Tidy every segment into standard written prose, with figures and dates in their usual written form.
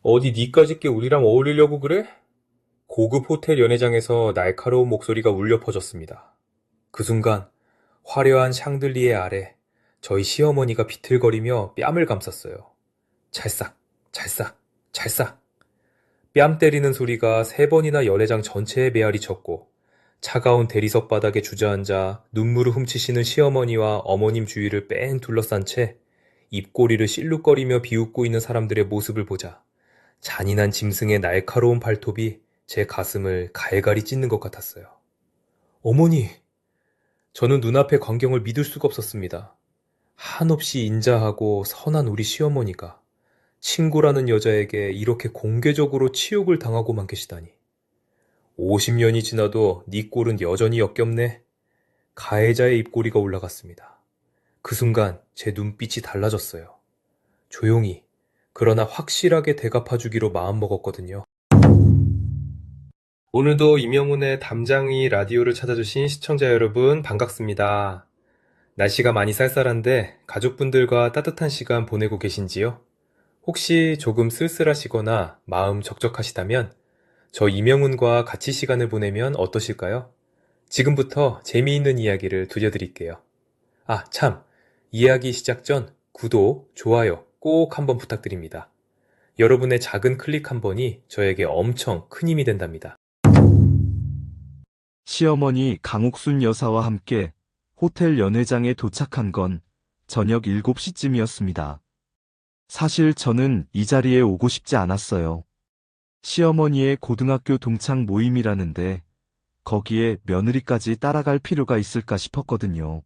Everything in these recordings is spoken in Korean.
어디 니까짓 게 우리랑 어울리려고 그래? 고급 호텔 연회장에서 날카로운 목소리가 울려 퍼졌습니다. 그 순간 화려한 샹들리에 아래 저희 시어머니가 비틀거리며 뺨을 감쌌어요. 찰싹, 찰싹, 찰싹. 뺨 때리는 소리가 세 번이나 연회장 전체에 메아리 쳤고 차가운 대리석 바닥에 주저앉아 눈물을 훔치시는 시어머니와 어머님 주위를 뺑 둘러싼 채 입꼬리를 실룩거리며 비웃고 있는 사람들의 모습을 보자 잔인한 짐승의 날카로운 발톱이 제 가슴을 갈갈이 찢는 것 같았어요. 어머니! 저는 눈앞의 광경을 믿을 수가 없었습니다. 한없이 인자하고 선한 우리 시어머니가 친구라는 여자에게 이렇게 공개적으로 치욕을 당하고만 계시다니. 50년이 지나도 네 꼴은 여전히 역겹네. 가해자의 입꼬리가 올라갔습니다. 그 순간 제 눈빛이 달라졌어요. 조용히, 그러나 확실하게 대갚아주기로 마음먹었거든요. 오늘도 임영훈의 담장이 라디오를 찾아주신 시청자 여러분 반갑습니다. 날씨가 많이 쌀쌀한데 가족분들과 따뜻한 시간 보내고 계신지요? 혹시 조금 쓸쓸하시거나 마음 적적하시다면 저 임영훈과 같이 시간을 보내면 어떠실까요? 지금부터 재미있는 이야기를 들려드릴게요. 아, 참! 이야기 시작 전 구독, 좋아요 꼭 한번 부탁드립니다. 여러분의 작은 클릭 한 번이 저에게 엄청 큰 힘이 된답니다. 시어머니 강옥순 여사와 함께 호텔 연회장에 도착한 건 저녁 7시쯤이었습니다. 사실 저는 이 자리에 오고 싶지 않았어요. 시어머니의 고등학교 동창 모임이라는데 거기에 며느리까지 따라갈 필요가 있을까 싶었거든요.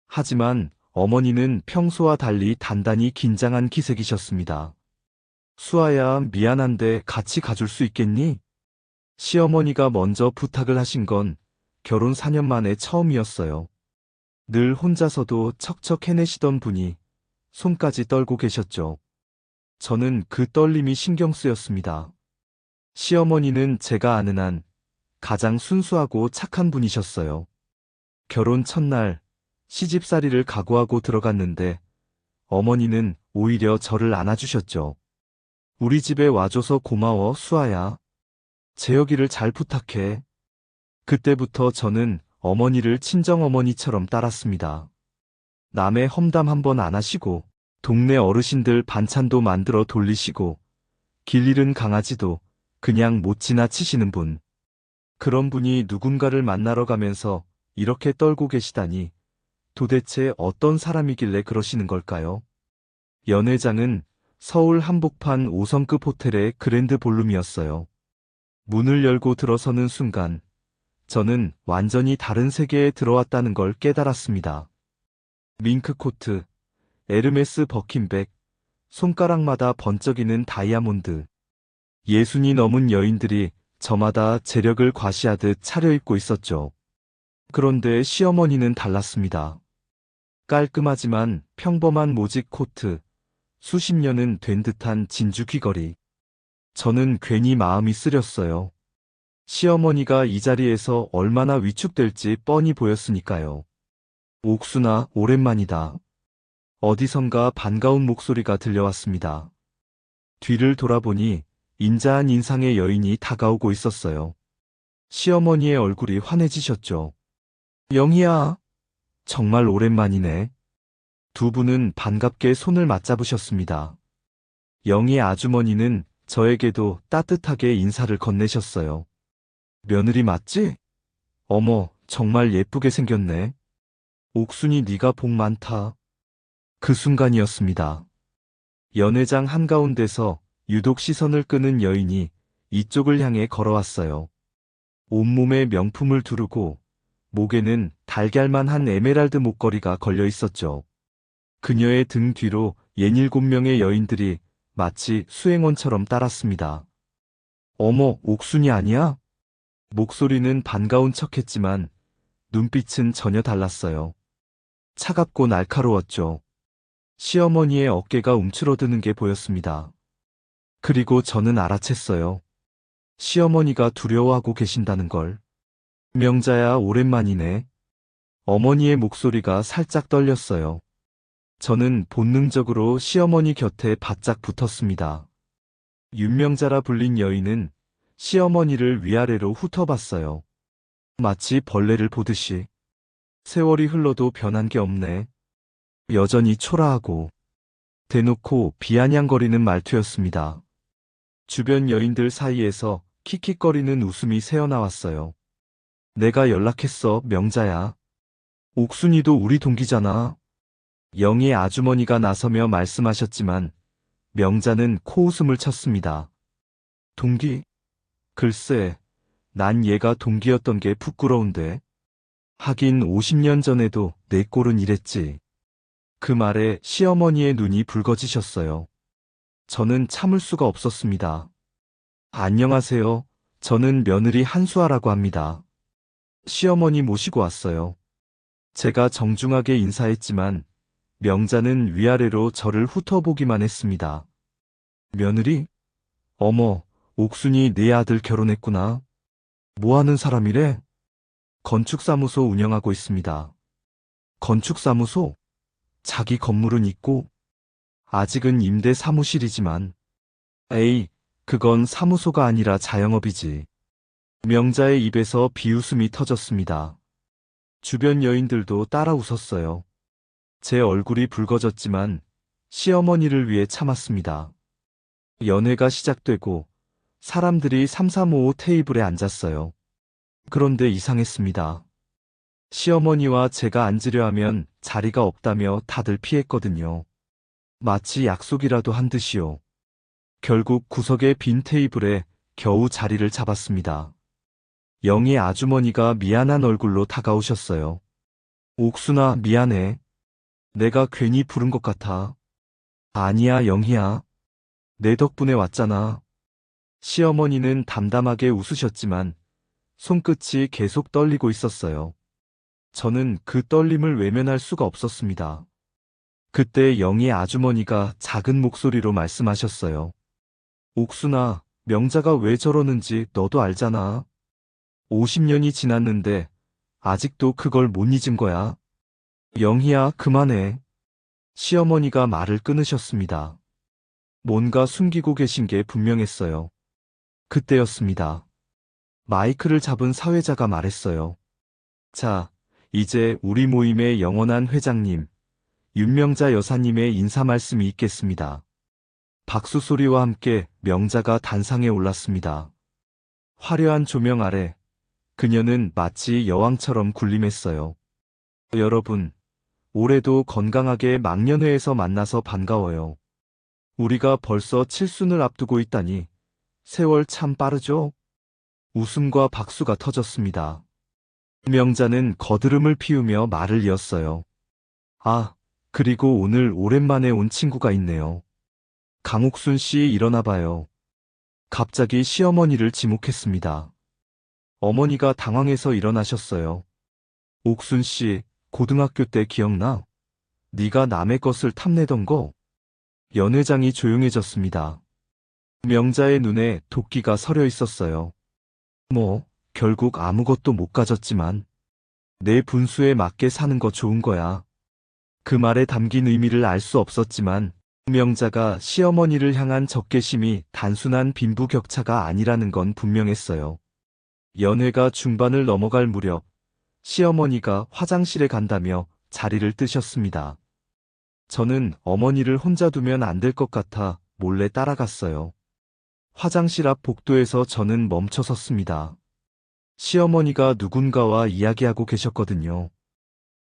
하지만 어머니는 평소와 달리 단단히 긴장한 기색이셨습니다. 수아야, 미안한데 같이 가줄 수 있겠니? 시어머니가 먼저 부탁을 하신 건 결혼 4년 만에 처음이었어요. 늘 혼자서도 척척 해내시던 분이 손까지 떨고 계셨죠. 저는 그 떨림이 신경 쓰였습니다. 시어머니는 제가 아는 한 가장 순수하고 착한 분이셨어요. 결혼 첫날 시집살이를 각오하고 들어갔는데 어머니는 오히려 저를 안아주셨죠. 우리 집에 와줘서 고마워, 수아야. 재혁이를 잘 부탁해. 그때부터 저는 어머니를 친정어머니처럼 따랐습니다. 남의 험담 한번 안 하시고, 동네 어르신들 반찬도 만들어 돌리시고, 길 잃은 강아지도 그냥 못 지나치시는 분. 그런 분이 누군가를 만나러 가면서 이렇게 떨고 계시다니 도대체 어떤 사람이길래 그러시는 걸까요? 연회장은 서울 한복판 5성급 호텔의 그랜드 볼룸이었어요. 문을 열고 들어서는 순간 저는 완전히 다른 세계에 들어왔다는 걸 깨달았습니다. 밍크 코트, 에르메스 버킨백, 손가락마다 번쩍이는 다이아몬드. 예순이 넘은 여인들이 저마다 재력을 과시하듯 차려입고 있었죠. 그런데 시어머니는 달랐습니다. 깔끔하지만 평범한 모직 코트, 수십 년은 된 듯한 진주 귀걸이. 저는 괜히 마음이 쓰렸어요. 시어머니가 이 자리에서 얼마나 위축될지 뻔히 보였으니까요. 옥순아, 오랜만이다. 어디선가 반가운 목소리가 들려왔습니다. 뒤를 돌아보니 인자한 인상의 여인이 다가오고 있었어요. 시어머니의 얼굴이 환해지셨죠. 영희야, 정말 오랜만이네. 두 분은 반갑게 손을 맞잡으셨습니다. 영희 아주머니는 저에게도 따뜻하게 인사를 건네셨어요. 며느리 맞지? 어머, 정말 예쁘게 생겼네. 옥순이 네가 복 많다. 그 순간이었습니다. 연회장 한가운데서 유독 시선을 끄는 여인이 이쪽을 향해 걸어왔어요. 온몸에 명품을 두르고 목에는 달걀만 한 에메랄드 목걸이가 걸려 있었죠. 그녀의 등 뒤로 67명의 여인들이 마치 수행원처럼 따랐습니다. 어머, 옥순이 아니야? 목소리는 반가운 척했지만 눈빛은 전혀 달랐어요. 차갑고 날카로웠죠. 시어머니의 어깨가 움츠러드는 게 보였습니다. 그리고 저는 알아챘어요. 시어머니가 두려워하고 계신다는 걸. 명자야, 오랜만이네. 어머니의 목소리가 살짝 떨렸어요. 저는 본능적으로 시어머니 곁에 바짝 붙었습니다. 윤명자라 불린 여인은 시어머니를 위아래로 훑어봤어요. 마치 벌레를 보듯이. 세월이 흘러도 변한 게 없네. 여전히 초라하고 대놓고 비아냥거리는 말투였습니다. 주변 여인들 사이에서 킥킥거리는 웃음이 새어나왔어요. 내가 연락했어, 명자야. 옥순이도 우리 동기잖아. 영희 아주머니가 나서며 말씀하셨지만 명자는 코웃음을 쳤습니다. 동기? 글쎄, 난 얘가 동기였던 게 부끄러운데. 하긴 50년 전에도 내 꼴은 이랬지. 그 말에 시어머니의 눈이 붉어지셨어요. 저는 참을 수가 없었습니다. 안녕하세요. 저는 며느리 한수아라고 합니다. 시어머니 모시고 왔어요. 제가 정중하게 인사했지만 명자는 위아래로 저를 훑어보기만 했습니다. 며느리? 어머, 옥순이 내 아들 결혼했구나. 뭐 하는 사람이래? 건축사무소 운영하고 있습니다. 건축사무소? 자기 건물은 있고, 아직은 임대 사무실이지만, 에이, 그건 사무소가 아니라 자영업이지. 명자의 입에서 비웃음이 터졌습니다. 주변 여인들도 따라 웃었어요. 제 얼굴이 붉어졌지만 시어머니를 위해 참았습니다. 연회가 시작되고 사람들이 3355 테이블에 앉았어요. 그런데 이상했습니다. 시어머니와 제가 앉으려 하면 자리가 없다며 다들 피했거든요. 마치 약속이라도 한 듯이요. 결국 구석의 빈 테이블에 겨우 자리를 잡았습니다. 영희 아주머니가 미안한 얼굴로 다가오셨어요. 옥순아, 미안해. 내가 괜히 부른 것 같아. 아니야, 영희야. 내 덕분에 왔잖아. 시어머니는 담담하게 웃으셨지만 손끝이 계속 떨리고 있었어요. 저는 그 떨림을 외면할 수가 없었습니다. 그때 영희 아주머니가 작은 목소리로 말씀하셨어요. 옥순아, 명자가 왜 저러는지 너도 알잖아. 50년이 지났는데 아직도 그걸 못 잊은 거야. 영희야, 그만해. 시어머니가 말을 끊으셨습니다. 뭔가 숨기고 계신 게 분명했어요. 그때였습니다. 마이크를 잡은 사회자가 말했어요. 자, 이제 우리 모임의 영원한 회장님, 윤명자 여사님의 인사 말씀이 있겠습니다. 박수 소리와 함께 명자가 단상에 올랐습니다. 화려한 조명 아래 그녀는 마치 여왕처럼 군림했어요. 여러분, 올해도 건강하게 망년회에서 만나서 반가워요. 우리가 벌써 칠순을 앞두고 있다니 세월 참 빠르죠? 웃음과 박수가 터졌습니다. 명자는 거드름을 피우며 말을 이었어요. 아, 그리고 오늘 오랜만에 온 친구가 있네요. 강옥순 씨 일어나 봐요. 갑자기 시어머니를 지목했습니다. 어머니가 당황해서 일어나셨어요. 옥순 씨, 고등학교 때 기억나? 네가 남의 것을 탐내던 거? 연 회장이 조용해졌습니다. 명자의 눈에 도끼가 서려 있었어요. 뭐, 결국 아무것도 못 가졌지만 내 분수에 맞게 사는 거 좋은 거야. 그 말에 담긴 의미를 알 수 없었지만 명자가 시어머니를 향한 적개심이 단순한 빈부격차가 아니라는 건 분명했어요. 연회가 중반을 넘어갈 무렵 시어머니가 화장실에 간다며 자리를 뜨셨습니다. 저는 어머니를 혼자 두면 안 될 것 같아 몰래 따라갔어요. 화장실 앞 복도에서 저는 멈춰 섰습니다. 시어머니가 누군가와 이야기하고 계셨거든요.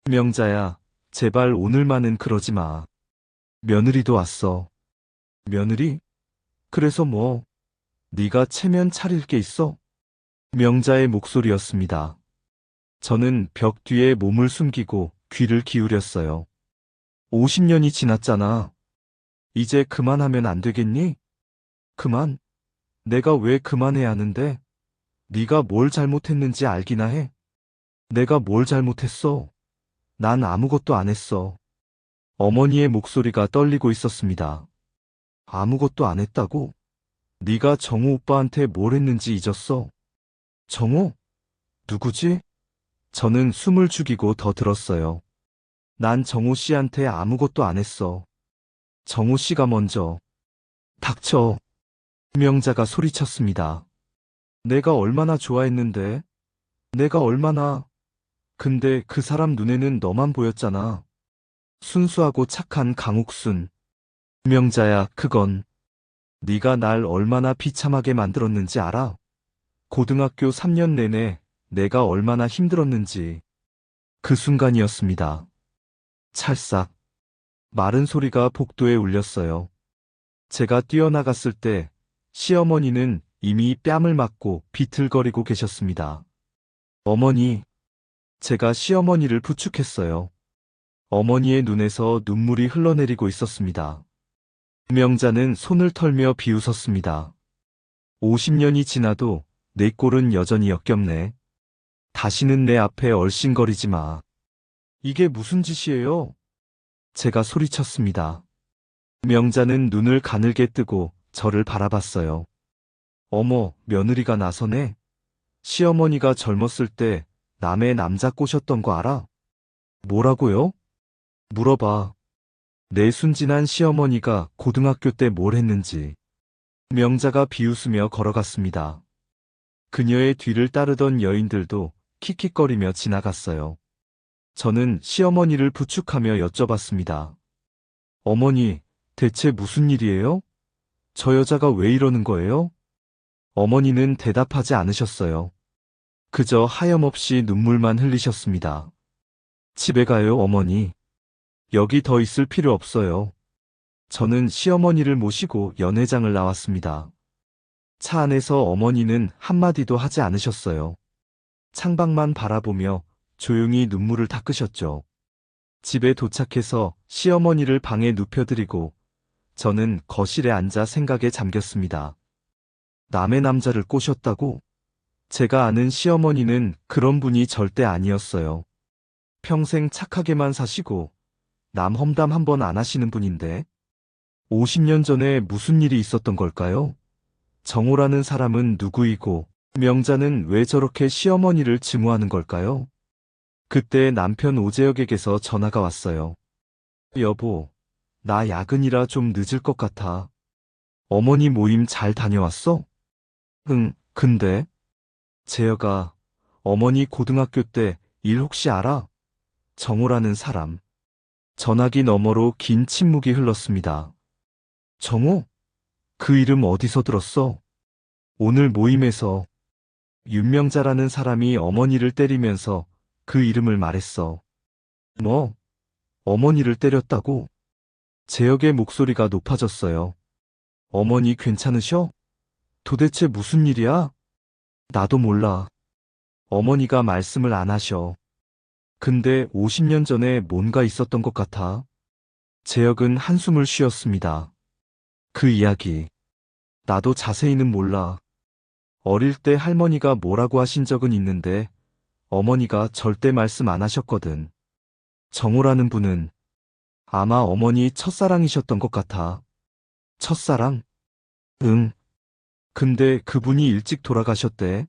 명자야, 제발 오늘만은 그러지 마. 며느리도 왔어. 며느리? 그래서 뭐? 네가 체면 차릴 게 있어? 명자의 목소리였습니다. 저는 벽 뒤에 몸을 숨기고 귀를 기울였어요. 50년이 지났잖아. 이제 그만하면 안 되겠니? 그만? 내가 왜 그만해야 하는데? 네가 뭘 잘못했는지 알기나 해? 내가 뭘 잘못했어? 난 아무것도 안 했어. 어머니의 목소리가 떨리고 있었습니다. 아무것도 안 했다고? 네가 정우 오빠한테 뭘 했는지 잊었어? 정우? 누구지? 저는 숨을 죽이고 더 들었어요. 난 정우 씨한테 아무것도 안 했어. 정우 씨가 먼저. 닥쳐. 명자가 소리쳤습니다. 내가 얼마나 좋아했는데? 내가 얼마나... 근데 그 사람 눈에는 너만 보였잖아. 순수하고 착한 강옥순. 명자야, 그건 네가 날 얼마나 비참하게 만들었는지 알아? 고등학교 3년 내내 내가 얼마나 힘들었는지. 그 순간이었습니다. 찰싹. 마른 소리가 복도에 울렸어요. 제가 뛰어나갔을 때 시어머니는 이미 뺨을 맞고 비틀거리고 계셨습니다. 어머니, 제가 시어머니를 부축했어요. 어머니의 눈에서 눈물이 흘러내리고 있었습니다. 명자는 손을 털며 비웃었습니다. 50년이 지나도 내 꼴은 여전히 역겹네. 다시는 내 앞에 얼씬거리지 마. 이게 무슨 짓이에요? 제가 소리쳤습니다. 명자는 눈을 가늘게 뜨고 저를 바라봤어요. 어머, 며느리가 나서네? 시어머니가 젊었을 때 남의 남자 꼬셨던 거 알아? 뭐라고요? 물어봐. 내 순진한 시어머니가 고등학교 때 뭘 했는지. 명자가 비웃으며 걸어갔습니다. 그녀의 뒤를 따르던 여인들도 킥킥거리며 지나갔어요. 저는 시어머니를 부축하며 여쭤봤습니다. 어머니, 대체 무슨 일이에요? 저 여자가 왜 이러는 거예요? 어머니는 대답하지 않으셨어요. 그저 하염없이 눈물만 흘리셨습니다. 집에 가요, 어머니. 여기 더 있을 필요 없어요. 저는 시어머니를 모시고 연회장을 나왔습니다. 차 안에서 어머니는 한마디도 하지 않으셨어요. 창밖만 바라보며 조용히 눈물을 닦으셨죠. 집에 도착해서 시어머니를 방에 눕혀드리고 저는 거실에 앉아 생각에 잠겼습니다. 남의 남자를 꼬셨다고? 제가 아는 시어머니는 그런 분이 절대 아니었어요. 평생 착하게만 사시고 남 험담 한 번 안 하시는 분인데 50년 전에 무슨 일이 있었던 걸까요? 정호라는 사람은 누구이고 명자는 왜 저렇게 시어머니를 증오하는 걸까요? 그때 남편 오재혁에게서 전화가 왔어요. 여보, 나 야근이라 좀 늦을 것 같아. 어머니 모임 잘 다녀왔어? 응, 근데 재혁아, 어머니 고등학교 때 일 혹시 알아? 정호라는 사람. 전화기 너머로 긴 침묵이 흘렀습니다. 정호? 그 이름 어디서 들었어? 오늘 모임에서 윤명자라는 사람이 어머니를 때리면서 그 이름을 말했어. 뭐? 어머니를 때렸다고? 재혁의 목소리가 높아졌어요. 어머니 괜찮으셔? 도대체 무슨 일이야? 나도 몰라. 어머니가 말씀을 안 하셔. 근데 50년 전에 뭔가 있었던 것 같아. 재혁은 한숨을 쉬었습니다. 그 이야기. 나도 자세히는 몰라. 어릴 때 할머니가 뭐라고 하신 적은 있는데 어머니가 절대 말씀 안 하셨거든. 정호라는 분은 아마 어머니 첫사랑이셨던 것 같아. 첫사랑? 응. 근데 그분이 일찍 돌아가셨대.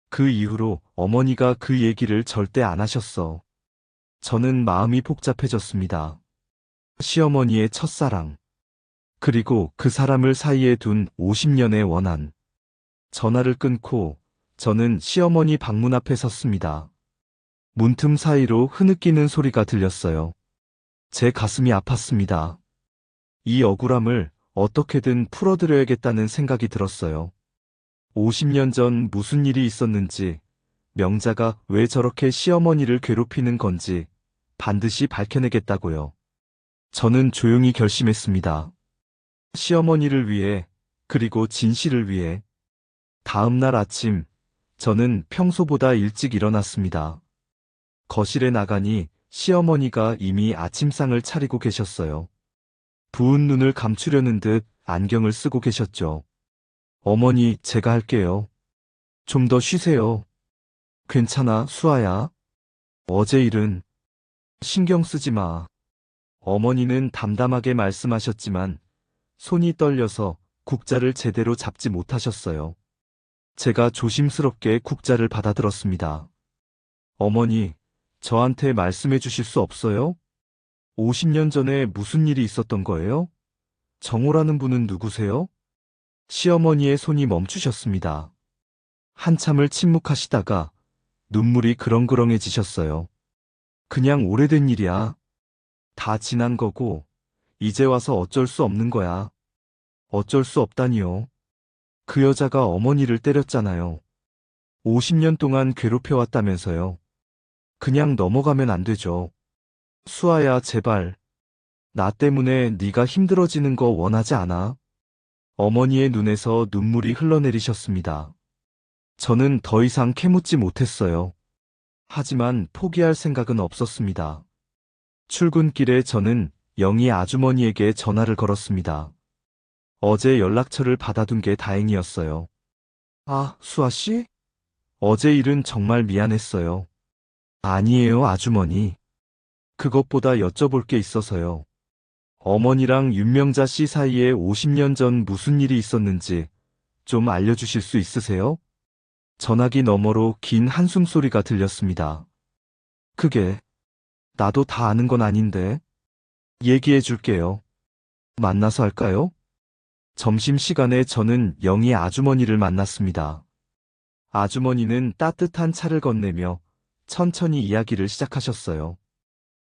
그 이후로 어머니가 그 얘기를 절대 안 하셨어. 저는 마음이 복잡해졌습니다. 시어머니의 첫사랑. 그리고 그 사람을 사이에 둔 50년의 원한. 전화를 끊고 저는 시어머니 방문 앞에 섰습니다. 문틈 사이로 흐느끼는 소리가 들렸어요. 제 가슴이 아팠습니다. 이 억울함을 어떻게든 풀어드려야겠다는 생각이 들었어요. 50년 전 무슨 일이 있었는지, 명자가 왜 저렇게 시어머니를 괴롭히는 건지 반드시 밝혀내겠다고요. 저는 조용히 결심했습니다. 시어머니를 위해, 그리고 진실을 위해. 다음 날 아침, 저는 평소보다 일찍 일어났습니다. 거실에 나가니 시어머니가 이미 아침상을 차리고 계셨어요. 부은 눈을 감추려는 듯 안경을 쓰고 계셨죠. 어머니, 제가 할게요. 좀 더 쉬세요. 괜찮아, 수아야. 어제 일은 신경 쓰지 마. 어머니는 담담하게 말씀하셨지만 손이 떨려서 국자를 제대로 잡지 못하셨어요. 제가 조심스럽게 국자를 받아들었습니다. 어머니, 저한테 말씀해 주실 수 없어요? 50년 전에 무슨 일이 있었던 거예요? 정호라는 분은 누구세요? 시어머니의 손이 멈추셨습니다. 한참을 침묵하시다가 눈물이 그렁그렁해지셨어요. 그냥 오래된 일이야. 다 지난 거고, 이제 와서 어쩔 수 없는 거야. 어쩔 수 없다니요. 그 여자가 어머니를 때렸잖아요. 50년 동안 괴롭혀왔다면서요. 그냥 넘어가면 안 되죠. 수아야, 제발. 나 때문에 네가 힘들어지는 거 원하지 않아. 어머니의 눈에서 눈물이 흘러내리셨습니다. 저는 더 이상 캐묻지 못했어요. 하지만 포기할 생각은 없었습니다. 출근길에 저는 영희 아주머니에게 전화를 걸었습니다. 어제 연락처를 받아둔 게 다행이었어요. 아, 수아 씨? 어제 일은 정말 미안했어요. 아니에요, 아주머니. 그것보다 여쭤볼 게 있어서요. 어머니랑 윤명자 씨 사이에 50년 전 무슨 일이 있었는지 좀 알려주실 수 있으세요? 전화기 너머로 긴 한숨 소리가 들렸습니다. 그게 나도 다 아는 건 아닌데. 얘기해 줄게요. 만나서 할까요? 점심시간에 저는 영희 아주머니를 만났습니다. 아주머니는 따뜻한 차를 건네며 천천히 이야기를 시작하셨어요.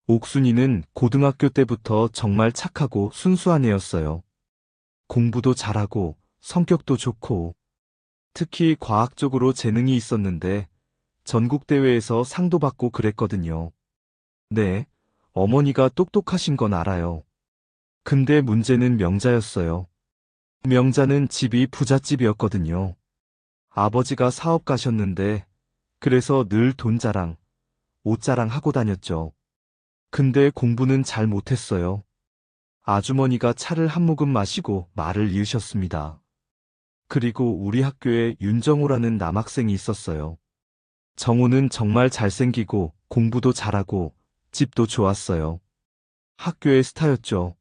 옥순이는 고등학교 때부터 정말 착하고 순수한 애였어요. 공부도 잘하고 성격도 좋고 특히 과학적으로 재능이 있었는데 전국대회에서 상도 받고 그랬거든요. 네, 어머니가 똑똑하신 건 알아요. 근데 문제는 명자였어요. 명자는 집이 부잣집이었거든요. 아버지가 사업 가셨는데 그래서 늘 돈 자랑, 옷 자랑 하고 다녔죠. 근데 공부는 잘 못했어요. 아주머니가 차를 한 모금 마시고 말을 이으셨습니다. 그리고 우리 학교에 윤정호라는 남학생이 있었어요. 정호는 정말 잘생기고 공부도 잘하고 집도 좋았어요. 학교의 스타였죠.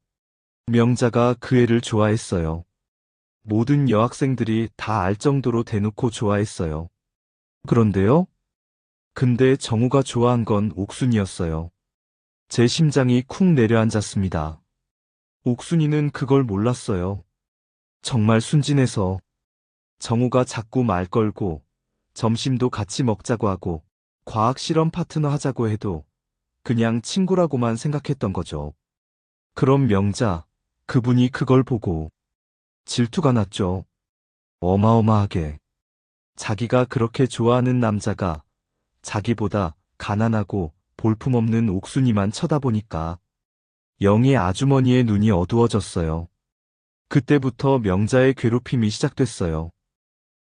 명자가 그 애를 좋아했어요. 모든 여학생들이 다 알 정도로 대놓고 좋아했어요. 그런데요? 근데 정우가 좋아한 건 옥순이었어요. 제 심장이 쿵 내려앉았습니다. 옥순이는 그걸 몰랐어요. 정말 순진해서 정우가 자꾸 말 걸고 점심도 같이 먹자고 하고 과학 실험 파트너 하자고 해도 그냥 친구라고만 생각했던 거죠. 그럼 명자, 그분이 그걸 보고 질투가 났죠. 어마어마하게. 자기가 그렇게 좋아하는 남자가 자기보다 가난하고 볼품없는 옥순이만 쳐다보니까 영희 아주머니의 눈이 어두워졌어요. 그때부터 명자의 괴롭힘이 시작됐어요.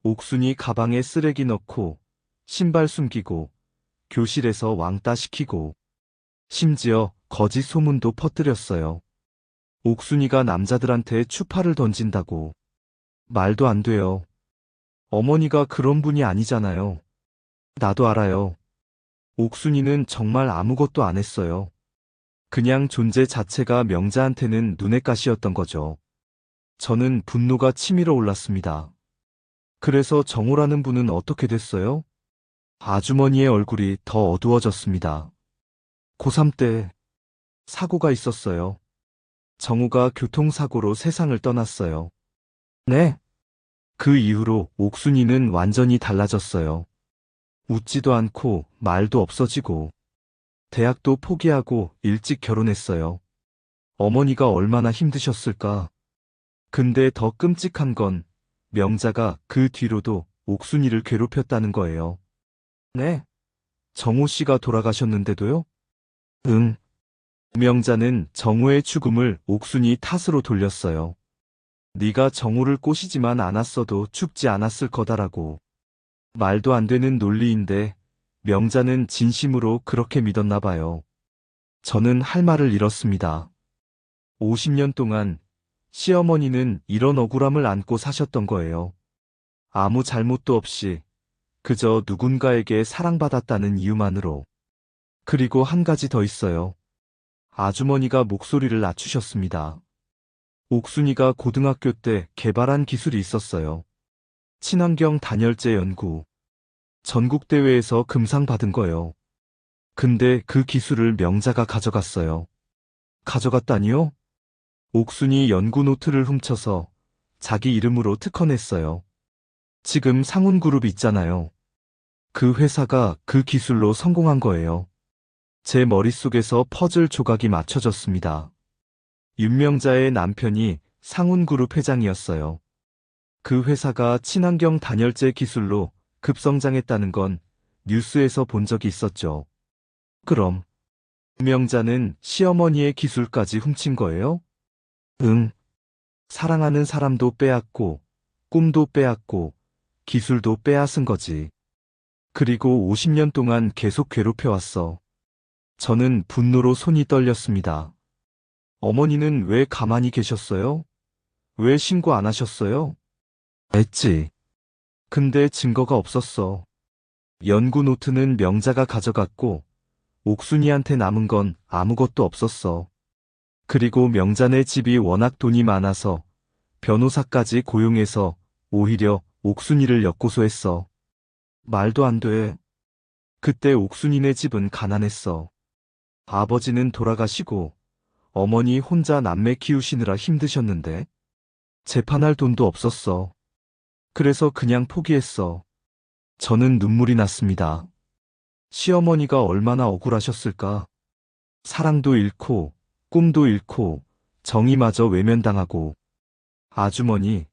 옥순이 가방에 쓰레기 넣고 신발 숨기고 교실에서 왕따 시키고 심지어 거짓 소문도 퍼뜨렸어요. 옥순이가 남자들한테 추파를 던진다고. 말도 안 돼요. 어머니가 그런 분이 아니잖아요. 나도 알아요. 옥순이는 정말 아무것도 안 했어요. 그냥 존재 자체가 명자한테는 눈엣 가시였던 거죠. 저는 분노가 치밀어 올랐습니다. 그래서 정호라는 분은 어떻게 됐어요? 아주머니의 얼굴이 더 어두워졌습니다. 고3 때 사고가 있었어요. 정우가 교통사고로 세상을 떠났어요. 네. 그 이후로 옥순이는 완전히 달라졌어요. 웃지도 않고 말도 없어지고 대학도 포기하고 일찍 결혼했어요. 어머니가 얼마나 힘드셨을까. 근데 더 끔찍한 건 명자가 그 뒤로도 옥순이를 괴롭혔다는 거예요. 네. 정호 씨가 돌아가셨는데도요? 응. 명자는 정호의 죽음을 옥순이 탓으로 돌렸어요. 네가 정호를 꼬시지만 않았어도 죽지 않았을 거다라고. 말도 안 되는 논리인데 명자는 진심으로 그렇게 믿었나 봐요. 저는 할 말을 잃었습니다. 50년 동안 시어머니는 이런 억울함을 안고 사셨던 거예요. 아무 잘못도 없이 그저 누군가에게 사랑받았다는 이유만으로. 그리고 한 가지 더 있어요. 아주머니가 목소리를 낮추셨습니다. 옥순이가 고등학교 때 개발한 기술이 있었어요. 친환경 단열재 연구. 전국대회에서 금상 받은 거요. 근데 그 기술을 명자가 가져갔어요. 가져갔다니요? 옥순이 연구 노트를 훔쳐서 자기 이름으로 특허냈어요. 지금 상훈그룹 있잖아요. 그 회사가 그 기술로 성공한 거예요. 제 머릿속에서 퍼즐 조각이 맞춰졌습니다. 윤명자의 남편이 상훈그룹 회장이었어요. 그 회사가 친환경 단열재 기술로 급성장했다는 건 뉴스에서 본 적이 있었죠. 그럼 윤명자는 시어머니의 기술까지 훔친 거예요? 응. 사랑하는 사람도 빼앗고, 꿈도 빼앗고, 기술도 빼앗은 거지. 그리고 50년 동안 계속 괴롭혀왔어. 저는 분노로 손이 떨렸습니다. 어머니는 왜 가만히 계셨어요? 왜 신고 안 하셨어요? 했지. 근데 증거가 없었어. 연구 노트는 명자가 가져갔고, 옥순이한테 남은 건 아무것도 없었어. 그리고 명자네 집이 워낙 돈이 많아서 변호사까지 고용해서 오히려 옥순이를 역고소했어. 말도 안 돼. 그때 옥순이네 집은 가난했어. 아버지는 돌아가시고 어머니 혼자 남매 키우시느라 힘드셨는데 재판할 돈도 없었어. 그래서 그냥 포기했어. 저는 눈물이 났습니다. 시어머니가 얼마나 억울하셨을까. 사랑도 잃고 꿈도 잃고 정의마저 외면당하고. 아주머니,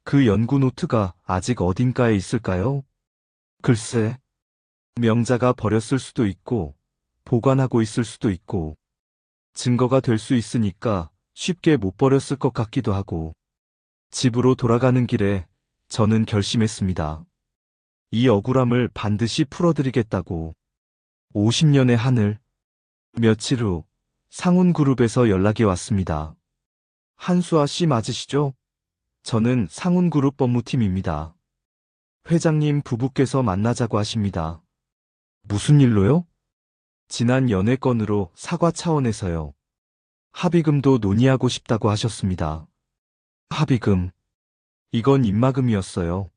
그 연구 노트가 아직 어딘가에 있을까요? 글쎄, 명자가 버렸을 수도 있고 보관하고 있을 수도 있고 증거가 될 수 있으니까 쉽게 못 버렸을 것 같기도 하고. 집으로 돌아가는 길에 저는 결심했습니다. 이 억울함을 반드시 풀어드리겠다고. 50년의 하늘. 며칠 후 상훈그룹에서 연락이 왔습니다. 한수아 씨 맞으시죠? 저는 상훈그룹 법무팀입니다. 회장님 부부께서 만나자고 하십니다. 무슨 일로요? 지난 연애 건으로 사과 차원에서요. 합의금도 논의하고 싶다고 하셨습니다. 합의금. 이건 입막음이었어요.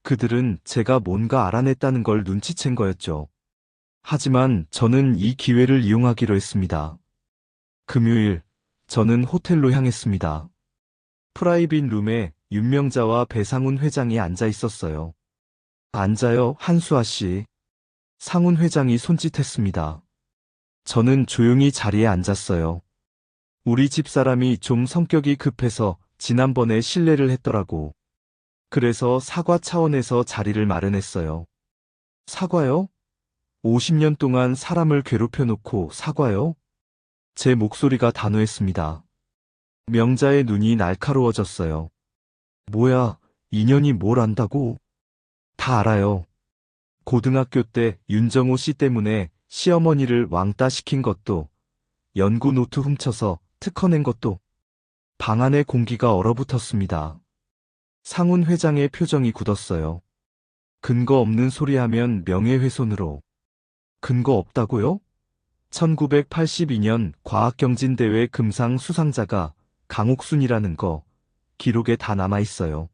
그들은 제가 뭔가 알아냈다는 걸 눈치챈 거였죠. 하지만 저는 이 기회를 이용하기로 했습니다. 금요일, 저는 호텔로 향했습니다. 프라이빗 룸에 윤명자와 배상훈 회장이 앉아 있었어요. 앉아요, 한수아 씨. 상훈 회장이 손짓했습니다. 저는 조용히 자리에 앉았어요. 우리 집사람이 좀 성격이 급해서 지난번에 실례를 했더라고. 그래서 사과 차원에서 자리를 마련했어요. 사과요? 50년 동안 사람을 괴롭혀 놓고 사과요? 제 목소리가 단호했습니다. 명자의 눈이 날카로워졌어요. 뭐야, 인연이 뭘 안다고? 다 알아요. 고등학교 때 윤정호 씨 때문에 시어머니를 왕따 시킨 것도, 연구 노트 훔쳐서 특허 낸 것도. 방 안의 공기가 얼어붙었습니다. 상훈 회장의 표정이 굳었어요. 근거 없는 소리 하면 명예훼손으로. 근거 없다고요? 1982년 과학경진대회 금상 수상자가 강옥순이라는 거 기록에 다 남아 있어요.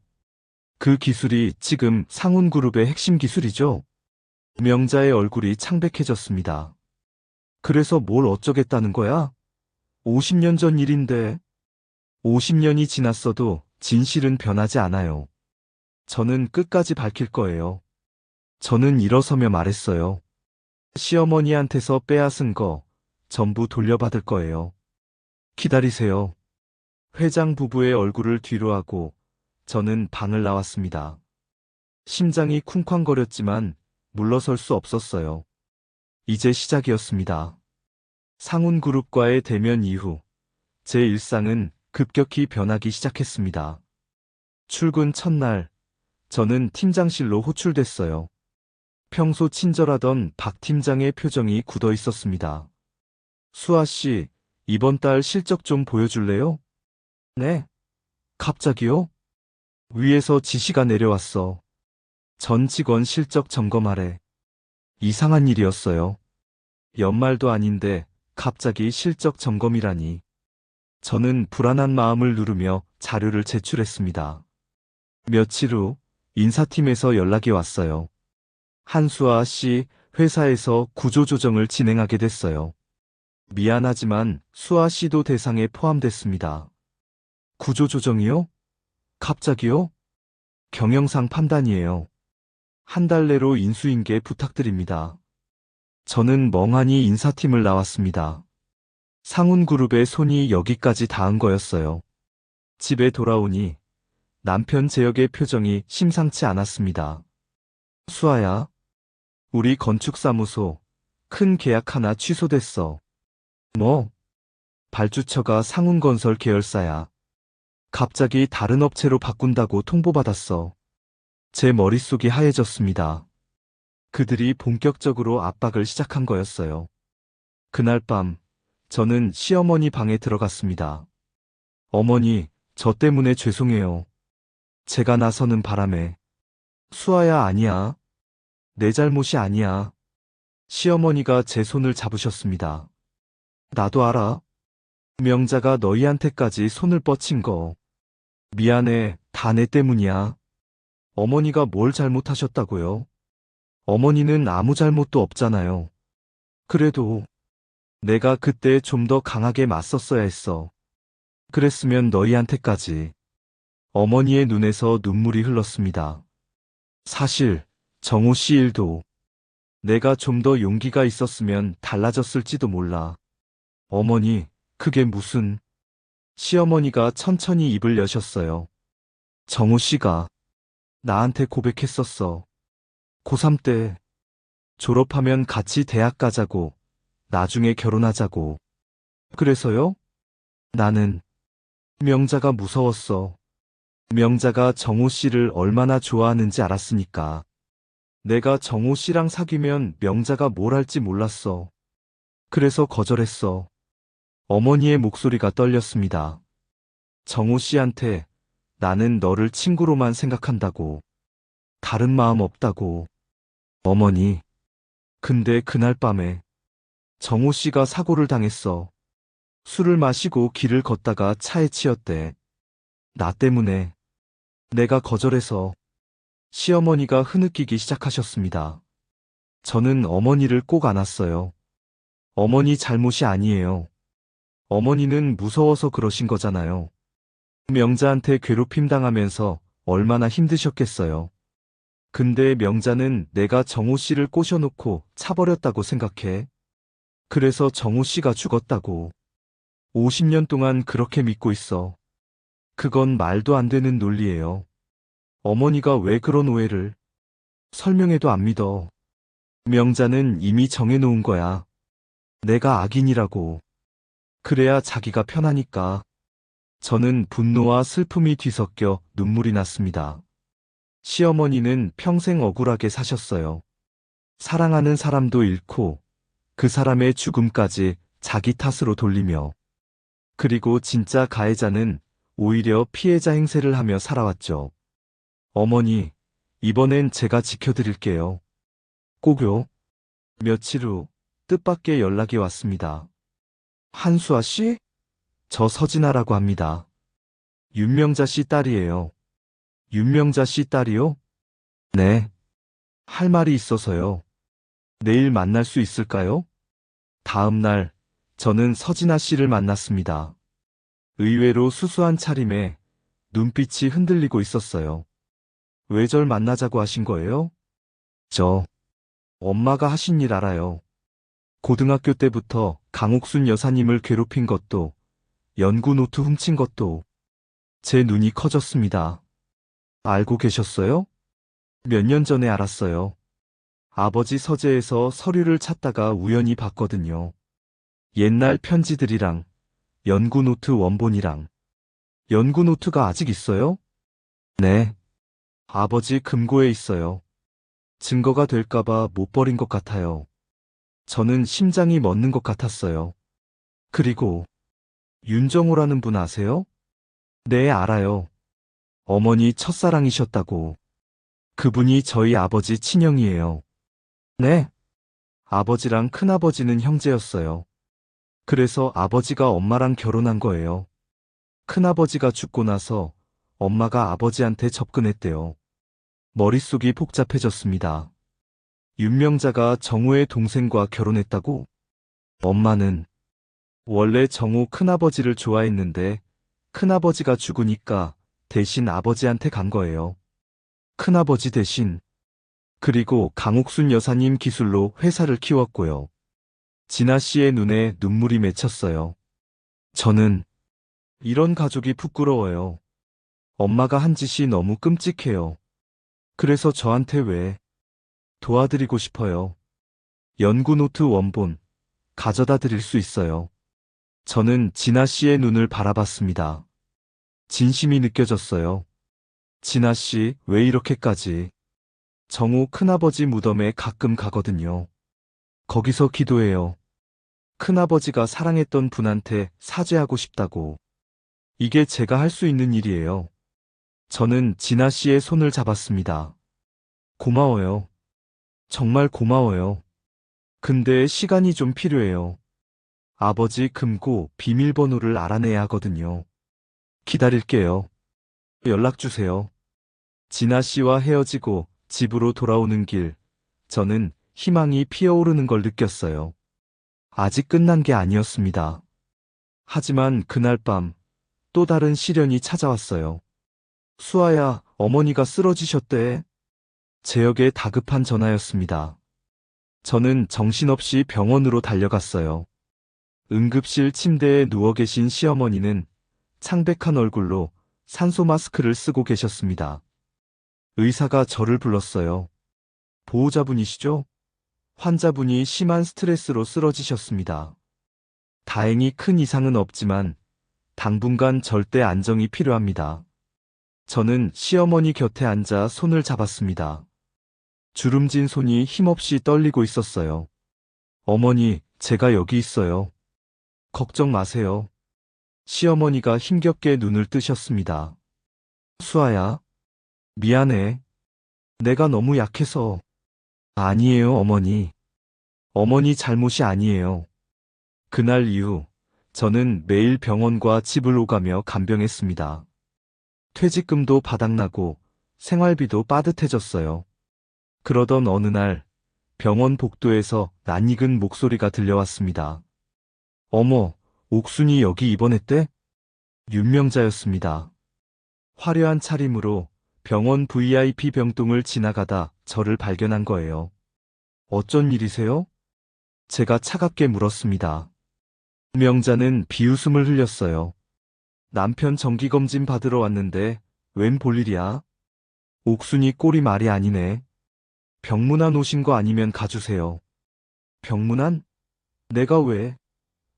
그 기술이 지금 상훈그룹의 핵심 기술이죠. 명자의 얼굴이 창백해졌습니다. 그래서 뭘 어쩌겠다는 거야? 50년 전 일인데. 50년이 지났어도 진실은 변하지 않아요. 저는 끝까지 밝힐 거예요. 저는 일어서며 말했어요. 시어머니한테서 빼앗은 거 전부 돌려받을 거예요. 기다리세요. 회장 부부의 얼굴을 뒤로 하고 저는 방을 나왔습니다. 심장이 쿵쾅거렸지만 물러설 수 없었어요. 이제 시작이었습니다. 상훈그룹과의 대면 이후 제 일상은 급격히 변하기 시작했습니다. 출근 첫날, 저는 팀장실로 호출됐어요. 평소 친절하던 박 팀장의 표정이 굳어 있었습니다. 수아 씨, 이번 달 실적 좀 보여줄래요? 네. 갑자기요? 위에서 지시가 내려왔어. 전 직원 실적 점검하래. 이상한 일이었어요. 연말도 아닌데 갑자기 실적 점검이라니. 저는 불안한 마음을 누르며 자료를 제출했습니다. 며칠 후 인사팀에서 연락이 왔어요. 한수아 씨, 회사에서 구조조정을 진행하게 됐어요. 미안하지만 수아 씨도 대상에 포함됐습니다. 구조조정이요? 갑자기요? 경영상 판단이에요. 한 달 내로 인수인계 부탁드립니다. 저는 멍하니 인사팀을 나왔습니다. 상훈그룹의 손이 여기까지 닿은 거였어요. 집에 돌아오니 남편 재혁의 표정이 심상치 않았습니다. 수아야, 우리 건축사무소 큰 계약 하나 취소됐어. 뭐? 발주처가 상훈건설 계열사야. 갑자기 다른 업체로 바꾼다고 통보받았어. 제 머릿속이 하얘졌습니다. 그들이 본격적으로 압박을 시작한 거였어요. 그날 밤, 저는 시어머니 방에 들어갔습니다. 어머니, 저 때문에 죄송해요. 제가 나서는 바람에. 수아야, 아니야. 내 잘못이 아니야. 시어머니가 제 손을 잡으셨습니다. 나도 알아. 명자가 너희한테까지 손을 뻗친 거. 미안해, 다 내 때문이야. 어머니가 뭘 잘못하셨다고요? 어머니는 아무 잘못도 없잖아요. 그래도 내가 그때 좀 더 강하게 맞섰어야 했어. 그랬으면 너희한테까지. 어머니의 눈에서 눈물이 흘렀습니다. 사실 정호 씨 일도 내가 좀 더 용기가 있었으면 달라졌을지도 몰라. 어머니, 그게 무슨... 시어머니가 천천히 입을 여셨어요. 정호 씨가 나한테 고백했었어. 고3 때 졸업하면 같이 대학 가자고, 나중에 결혼하자고. 그래서요? 나는 명자가 무서웠어. 명자가 정호 씨를 얼마나 좋아하는지 알았으니까. 내가 정호 씨랑 사귀면 명자가 뭘 할지 몰랐어. 그래서 거절했어. 어머니의 목소리가 떨렸습니다. 정호 씨한테 나는 너를 친구로만 생각한다고. 다른 마음 없다고. 어머니. 근데 그날 밤에 정호 씨가 사고를 당했어. 술을 마시고 길을 걷다가 차에 치였대. 나 때문에. 내가 거절해서. 시어머니가 흐느끼기 시작하셨습니다. 저는 어머니를 꼭 안았어요. 어머니 잘못이 아니에요. 어머니는 무서워서 그러신 거잖아요. 명자한테 괴롭힘 당하면서 얼마나 힘드셨겠어요. 근데 명자는 내가 정호 씨를 꼬셔놓고 차버렸다고 생각해. 그래서 정호 씨가 죽었다고. 50년 동안 그렇게 믿고 있어. 그건 말도 안 되는 논리예요. 어머니가 왜 그런 오해를... 설명해도 안 믿어. 명자는 이미 정해놓은 거야. 내가 악인이라고. 그래야 자기가 편하니까. 저는 분노와 슬픔이 뒤섞여 눈물이 났습니다. 시어머니는 평생 억울하게 사셨어요. 사랑하는 사람도 잃고 그 사람의 죽음까지 자기 탓으로 돌리며. 그리고 진짜 가해자는 오히려 피해자 행세를 하며 살아왔죠. 어머니, 이번엔 제가 지켜드릴게요. 꼭요. 며칠 후 뜻밖의 연락이 왔습니다. 한수아 씨? 저 서진아라고 합니다. 윤명자 씨 딸이에요. 윤명자 씨 딸이요? 네. 할 말이 있어서요. 내일 만날 수 있을까요? 다음 날, 저는 서진아 씨를 만났습니다. 의외로 수수한 차림에 눈빛이 흔들리고 있었어요. 왜 절 만나자고 하신 거예요? 저, 엄마가 하신 일 알아요. 고등학교 때부터 강옥순 여사님을 괴롭힌 것도, 연구 노트 훔친 것도. 제 눈이 커졌습니다. 알고 계셨어요? 몇 년 전에 알았어요. 아버지 서재에서 서류를 찾다가 우연히 봤거든요. 옛날 편지들이랑 연구 노트 원본이랑. 연구 노트가 아직 있어요? 네. 아버지 금고에 있어요. 증거가 될까봐 못 버린 것 같아요. 저는 심장이 멎는 것 같았어요. 그리고 윤정호라는 분 아세요? 네, 알아요. 어머니 첫사랑이셨다고. 그분이 저희 아버지 친형이에요. 네. 아버지랑 큰아버지는 형제였어요. 그래서 아버지가 엄마랑 결혼한 거예요. 큰아버지가 죽고 나서 엄마가 아버지한테 접근했대요. 머릿속이 복잡해졌습니다. 윤명자가 정호의 동생과 결혼했다고? 엄마는 원래 정호 큰아버지를 좋아했는데 큰아버지가 죽으니까 대신 아버지한테 간 거예요. 큰아버지 대신. 그리고 강옥순 여사님 기술로 회사를 키웠고요. 진아 씨의 눈에 눈물이 맺혔어요. 저는 이런 가족이 부끄러워요. 엄마가 한 짓이 너무 끔찍해요. 그래서 저한테 왜 도와드리고 싶어요. 연구 노트 원본 가져다 드릴 수 있어요. 저는 진아 씨의 눈을 바라봤습니다. 진심이 느껴졌어요. 진아 씨, 왜 이렇게까지? 정우 큰아버지 무덤에 가끔 가거든요. 거기서 기도해요. 큰아버지가 사랑했던 분한테 사죄하고 싶다고. 이게 제가 할 수 있는 일이에요. 저는 진아 씨의 손을 잡았습니다. 고마워요. 정말 고마워요. 근데 시간이 좀 필요해요. 아버지 금고 비밀번호를 알아내야 하거든요. 기다릴게요. 연락 주세요. 진아 씨와 헤어지고 집으로 돌아오는 길, 저는 희망이 피어오르는 걸 느꼈어요. 아직 끝난 게 아니었습니다. 하지만 그날 밤 또 다른 시련이 찾아왔어요. 수아야, 어머니가 쓰러지셨대. 제역의 다급한 전화였습니다. 저는 정신없이 병원으로 달려갔어요. 응급실 침대에 누워 계신 시어머니는 창백한 얼굴로 산소 마스크를 쓰고 계셨습니다. 의사가 저를 불렀어요. 보호자분이시죠? 환자분이 심한 스트레스로 쓰러지셨습니다. 다행히 큰 이상은 없지만 당분간 절대 안정이 필요합니다. 저는 시어머니 곁에 앉아 손을 잡았습니다. 주름진 손이 힘없이 떨리고 있었어요. 어머니, 제가 여기 있어요. 걱정 마세요. 시어머니가 힘겹게 눈을 뜨셨습니다. 수아야, 미안해. 내가 너무 약해서. 아니에요, 어머니. 어머니 잘못이 아니에요. 그날 이후 저는 매일 병원과 집을 오가며 간병했습니다. 퇴직금도 바닥나고 생활비도 빠듯해졌어요. 그러던 어느 날 병원 복도에서 낯익은 목소리가 들려왔습니다. 어머, 옥순이 여기 입원했대? 윤명자였습니다. 화려한 차림으로 병원 VIP 병동을 지나가다 저를 발견한 거예요. 어쩐 일이세요? 제가 차갑게 물었습니다. 명자는 비웃음을 흘렸어요. 남편 정기검진 받으러 왔는데 웬 볼일이야? 옥순이 꼴이 말이 아니네. 병문안 오신 거 아니면 가주세요. 병문안? 내가 왜?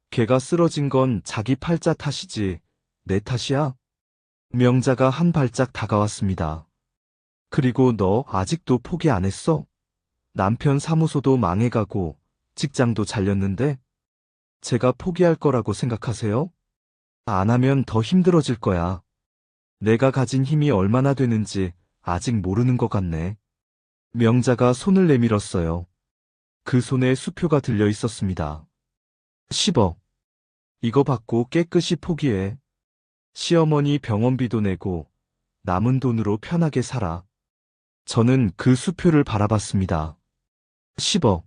걔가 쓰러진 건 자기 팔자 탓이지 내 탓이야? 명자가 한 발짝 다가왔습니다. 그리고 너 아직도 포기 안 했어? 남편 사무소도 망해가고 직장도 잘렸는데 제가 포기할 거라고 생각하세요? 안 하면 더 힘들어질 거야. 내가 가진 힘이 얼마나 되는지 아직 모르는 것 같네. 명자가 손을 내밀었어요. 그 손에 수표가 들려 있었습니다. 10억. 이거 받고 깨끗이 포기해. 시어머니 병원비도 내고 남은 돈으로 편하게 살아. 저는 그 수표를 바라봤습니다. 10억.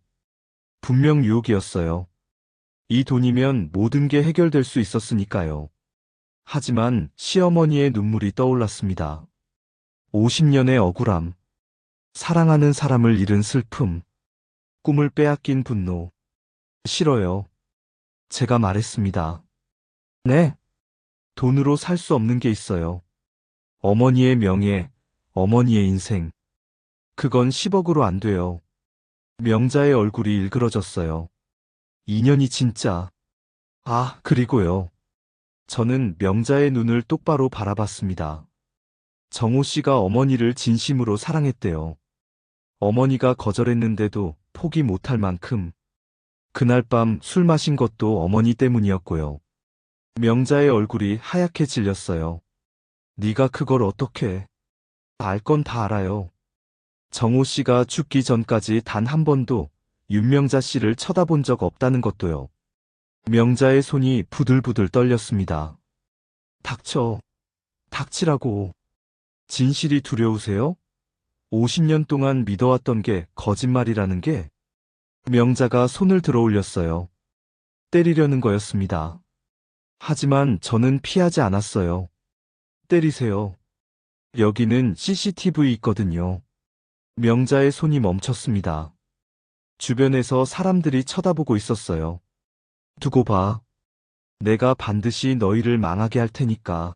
분명 유혹이었어요. 이 돈이면 모든 게 해결될 수 있었으니까요. 하지만 시어머니의 눈물이 떠올랐습니다. 50년의 억울함, 사랑하는 사람을 잃은 슬픔, 꿈을 빼앗긴 분노. 싫어요. 제가 말했습니다. 네. 돈으로 살 수 없는 게 있어요. 어머니의 명예, 어머니의 인생. 그건 10억으로 안 돼요. 명자의 얼굴이 일그러졌어요. 인연이 진짜. 아, 그리고요. 저는 명자의 눈을 똑바로 바라봤습니다. 정호 씨가 어머니를 진심으로 사랑했대요. 어머니가 거절했는데도 포기 못할 만큼. 그날 밤 술 마신 것도 어머니 때문이었고요. 명자의 얼굴이 하얗게 질렸어요. 네가 그걸 어떻게? 알 건 다 알아요. 정호 씨가 죽기 전까지 단 한 번도 윤명자 씨를 쳐다본 적 없다는 것도요. 명자의 손이 부들부들 떨렸습니다. 닥쳐. 닥치라고. 진실이 두려우세요? 50년 동안 믿어왔던 게 거짓말이라는 게. 명자가 손을 들어 올렸어요. 때리려는 거였습니다. 하지만 저는 피하지 않았어요. 때리세요. 여기는 CCTV 있거든요. 명자의 손이 멈췄습니다. 주변에서 사람들이 쳐다보고 있었어요. 두고 봐. 내가 반드시 너희를 망하게 할 테니까.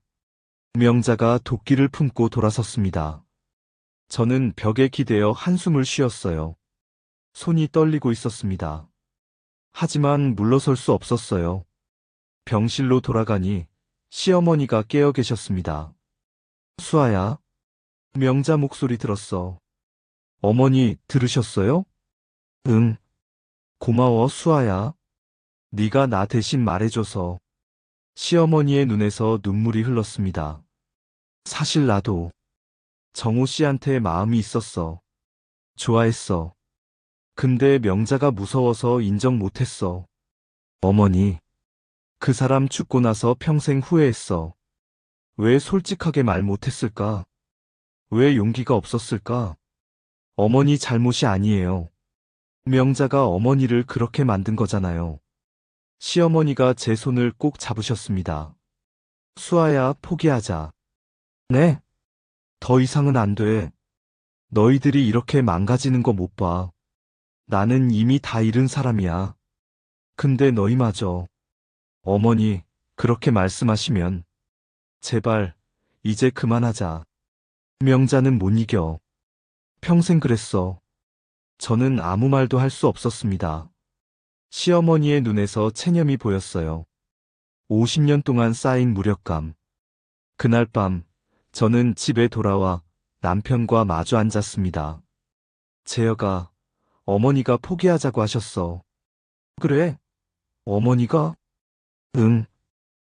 명자가 도끼를 품고 돌아섰습니다. 저는 벽에 기대어 한숨을 쉬었어요. 손이 떨리고 있었습니다. 하지만 물러설 수 없었어요. 병실로 돌아가니 시어머니가 깨어 계셨습니다. 수아야. 명자 목소리 들었어. 어머니 들으셨어요? 응. 고마워 수아야. 네가 나 대신 말해줘서. 시어머니의 눈에서 눈물이 흘렀습니다. 사실 나도 정우 씨한테 마음이 있었어. 좋아했어. 근데 명자가 무서워서 인정 못했어. 어머니, 그 사람 죽고 나서 평생 후회했어. 왜 솔직하게 말 못했을까? 왜 용기가 없었을까? 어머니 잘못이 아니에요. 명자가 어머니를 그렇게 만든 거잖아요. 시어머니가 제 손을 꼭 잡으셨습니다. 수아야, 포기하자. 네? 더 이상은 안 돼. 너희들이 이렇게 망가지는 거 못 봐. 나는 이미 다 잃은 사람이야. 근데 너희마저. 어머니, 그렇게 말씀하시면. 제발, 이제 그만하자. 명자는 못 이겨. 평생 그랬어. 저는 아무 말도 할 수 없었습니다. 시어머니의 눈에서 체념이 보였어요. 50년 동안 쌓인 무력감. 그날 밤, 저는 집에 돌아와 남편과 마주 앉았습니다. 재혁아, 어머니가 포기하자고 하셨어. 그래? 어머니가? 응.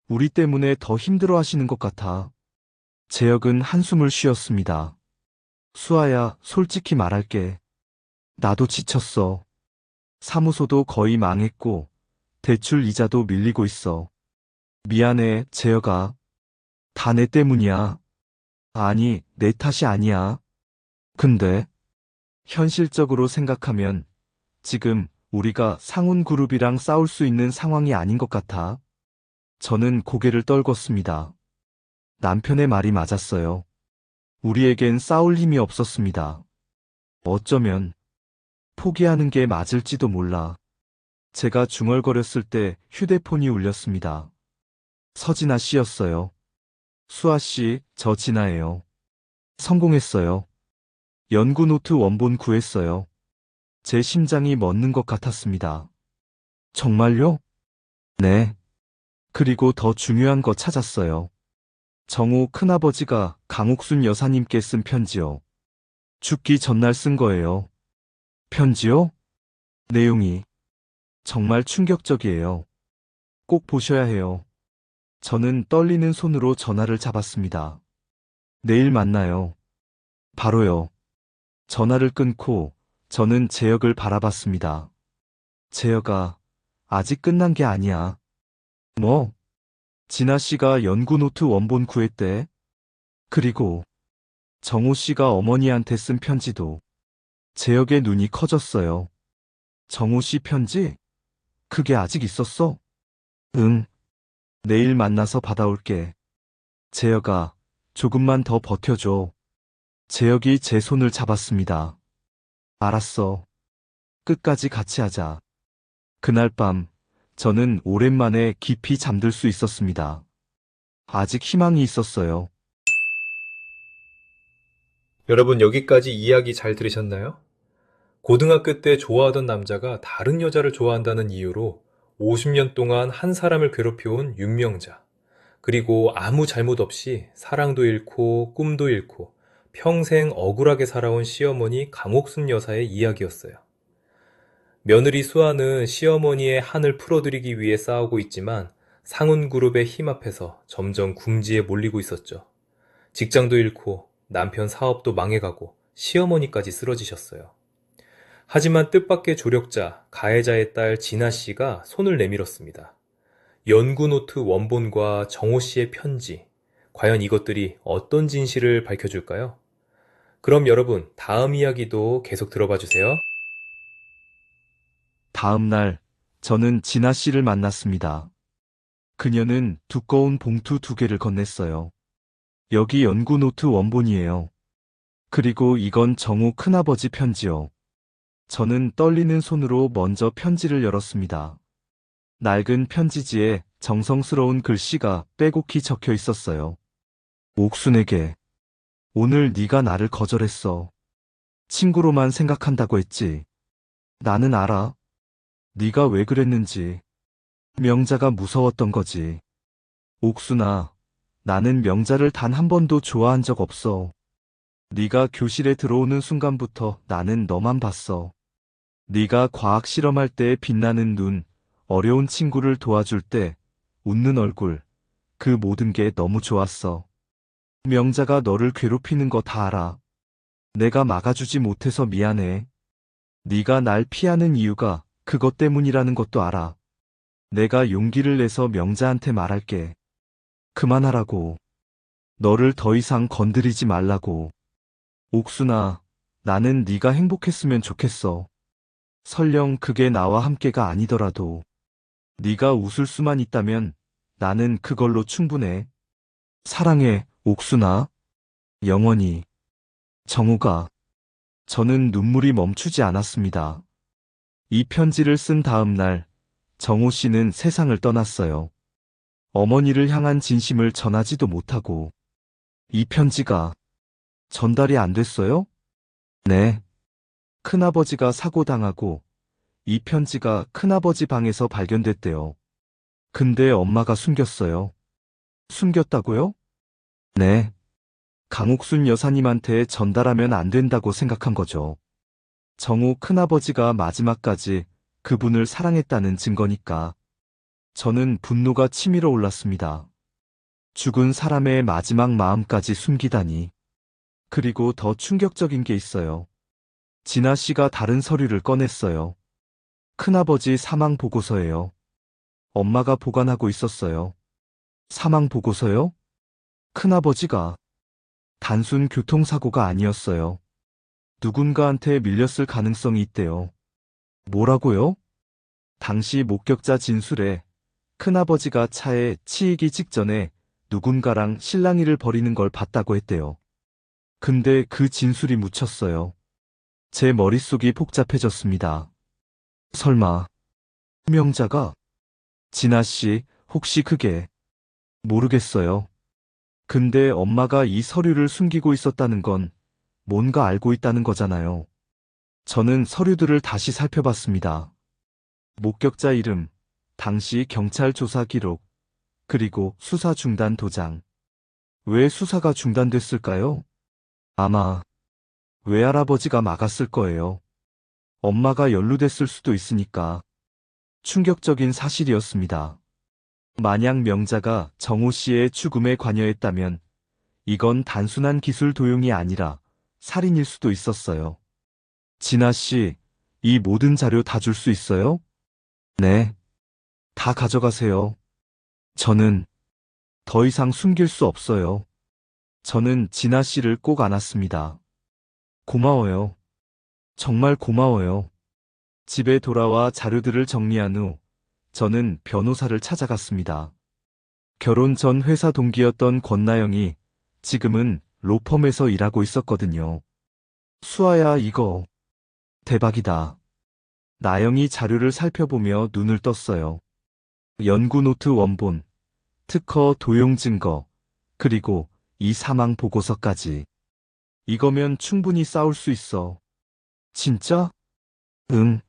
우리 때문에 더 힘들어 하시는 것 같아. 재혁은 한숨을 쉬었습니다. 수아야, 솔직히 말할게. 나도 지쳤어. 사무소도 거의 망했고, 대출 이자도 밀리고 있어. 미안해, 재혁아. 다 내 때문이야. 아니, 내 탓이 아니야. 근데, 현실적으로 생각하면, 지금 우리가 상훈그룹이랑 싸울 수 있는 상황이 아닌 것 같아. 저는 고개를 떨궜습니다. 남편의 말이 맞았어요. 우리에겐 싸울 힘이 없었습니다. 어쩌면 포기하는 게 맞을지도 몰라. 제가 중얼거렸을 때 휴대폰이 울렸습니다. 서진아 씨였어요. 수아 씨, 저 진아예요. 성공했어요. 연구 노트 원본 구했어요. 제 심장이 멎는 것 같았습니다. 정말요? 네. 그리고 더 중요한 거 찾았어요. 정우 큰아버지가 강옥순 여사님께 쓴 편지요. 죽기 전날 쓴 거예요. 편지요? 내용이 정말 충격적이에요. 꼭 보셔야 해요. 저는 떨리는 손으로 전화를 잡았습니다. 내일 만나요. 바로요. 전화를 끊고 저는 재혁을 바라봤습니다. 재혁아, 아직 끝난 게 아니야. 뭐? 진아 씨가 연구 노트 원본 구했대. 그리고 정호 씨가 어머니한테 쓴 편지도. 재혁의 눈이 커졌어요. 정호 씨 편지? 그게 아직 있었어? 응. 내일 만나서 받아올게. 재혁아, 조금만 더 버텨줘. 재혁이 제 손을 잡았습니다. 알았어. 끝까지 같이 하자. 그날 밤, 저는 오랜만에 깊이 잠들 수 있었습니다. 아직 희망이 있었어요. 여러분 여기까지 이야기 잘 들으셨나요? 고등학교 때 좋아하던 남자가 다른 여자를 좋아한다는 이유로 50년 동안 한 사람을 괴롭혀온 윤명자. 그리고 아무 잘못 없이 사랑도 잃고 꿈도 잃고 평생 억울하게 살아온 시어머니 강옥순 여사의 이야기였어요. 며느리 수아는 시어머니의 한을 풀어드리기 위해 싸우고 있지만 상훈그룹의 힘 앞에서 점점 궁지에 몰리고 있었죠. 직장도 잃고 남편 사업도 망해가고 시어머니까지 쓰러지셨어요. 하지만 뜻밖의 조력자, 가해자의 딸 진아 씨가 손을 내밀었습니다. 연구노트 원본과 정호 씨의 편지, 과연 이것들이 어떤 진실을 밝혀줄까요? 그럼 여러분, 다음 이야기도 계속 들어봐 주세요. 다음 날, 저는 진아 씨를 만났습니다. 그녀는 두꺼운 봉투 2개를 건넸어요. 여기 연구 노트 원본이에요. 그리고 이건 정우 큰아버지 편지요. 저는 떨리는 손으로 먼저 편지를 열었습니다. 낡은 편지지에 정성스러운 글씨가 빼곡히 적혀 있었어요. 옥순에게. 오늘 네가 나를 거절했어. 친구로만 생각한다고 했지. 나는 알아. 네가 왜 그랬는지. 명자가 무서웠던 거지. 옥순아, 나는 명자를 단 한 번도 좋아한 적 없어. 네가 교실에 들어오는 순간부터 나는 너만 봤어. 네가 과학 실험할 때 빛나는 눈, 어려운 친구를 도와줄 때 웃는 얼굴, 그 모든 게 너무 좋았어. 명자가 너를 괴롭히는 거 다 알아. 내가 막아주지 못해서 미안해. 네가 날 피하는 이유가 그것 때문이라는 것도 알아. 내가 용기를 내서 명자한테 말할게. 그만하라고. 너를 더 이상 건드리지 말라고. 옥순아, 나는 네가 행복했으면 좋겠어. 설령 그게 나와 함께가 아니더라도. 네가 웃을 수만 있다면 나는 그걸로 충분해. 사랑해, 옥순아. 영원히. 정우가. 저는 눈물이 멈추지 않았습니다. 이 편지를 쓴 다음 날, 정우 씨는 세상을 떠났어요. 어머니를 향한 진심을 전하지도 못하고. 이 편지가 전달이 안 됐어요? 네. 큰아버지가 사고당하고 이 편지가 큰아버지 방에서 발견됐대요. 근데 엄마가 숨겼어요. 숨겼다고요? 네. 강옥순 여사님한테 전달하면 안 된다고 생각한 거죠. 정우 큰아버지가 마지막까지 그분을 사랑했다는 증거니까. 저는 분노가 치밀어 올랐습니다. 죽은 사람의 마지막 마음까지 숨기다니. 그리고 더 충격적인 게 있어요. 진아 씨가 다른 서류를 꺼냈어요. 큰아버지 사망 보고서예요. 엄마가 보관하고 있었어요. 사망 보고서요? 큰아버지가 단순 교통사고가 아니었어요. 누군가한테 밀렸을 가능성이 있대요. 뭐라고요? 당시 목격자 진술에 큰아버지가 차에 치이기 직전에 누군가랑 실랑이를 벌이는 걸 봤다고 했대요. 근데 그 진술이 묻혔어요. 제 머릿속이 복잡해졌습니다. 설마, 명자가? 진아 씨, 혹시 그게? 모르겠어요. 근데 엄마가 이 서류를 숨기고 있었다는 건 뭔가 알고 있다는 거잖아요. 저는 서류들을 다시 살펴봤습니다. 목격자 이름, 당시 경찰 조사 기록, 그리고 수사 중단 도장. 왜 수사가 중단됐을까요? 아마 외할아버지가 막았을 거예요. 엄마가 연루됐을 수도 있으니까. 충격적인 사실이었습니다. 만약 명자가 정호 씨의 죽음에 관여했다면 이건 단순한 기술 도용이 아니라 살인일 수도 있었어요. 진아 씨, 이 모든 자료 다 줄 수 있어요? 네. 다 가져가세요. 저는 더 이상 숨길 수 없어요. 저는 진아 씨를 꼭 안았습니다. 고마워요. 정말 고마워요. 집에 돌아와 자료들을 정리한 후 저는 변호사를 찾아갔습니다. 결혼 전 회사 동기였던 권나영이 지금은 로펌에서 일하고 있었거든요. 수아야, 이거 대박이다. 나영이 자료를 살펴보며 눈을 떴어요. 연구 노트 원본, 특허 도용 증거, 그리고 이 사망 보고서까지. 이거면 충분히 싸울 수 있어. 진짜? 응.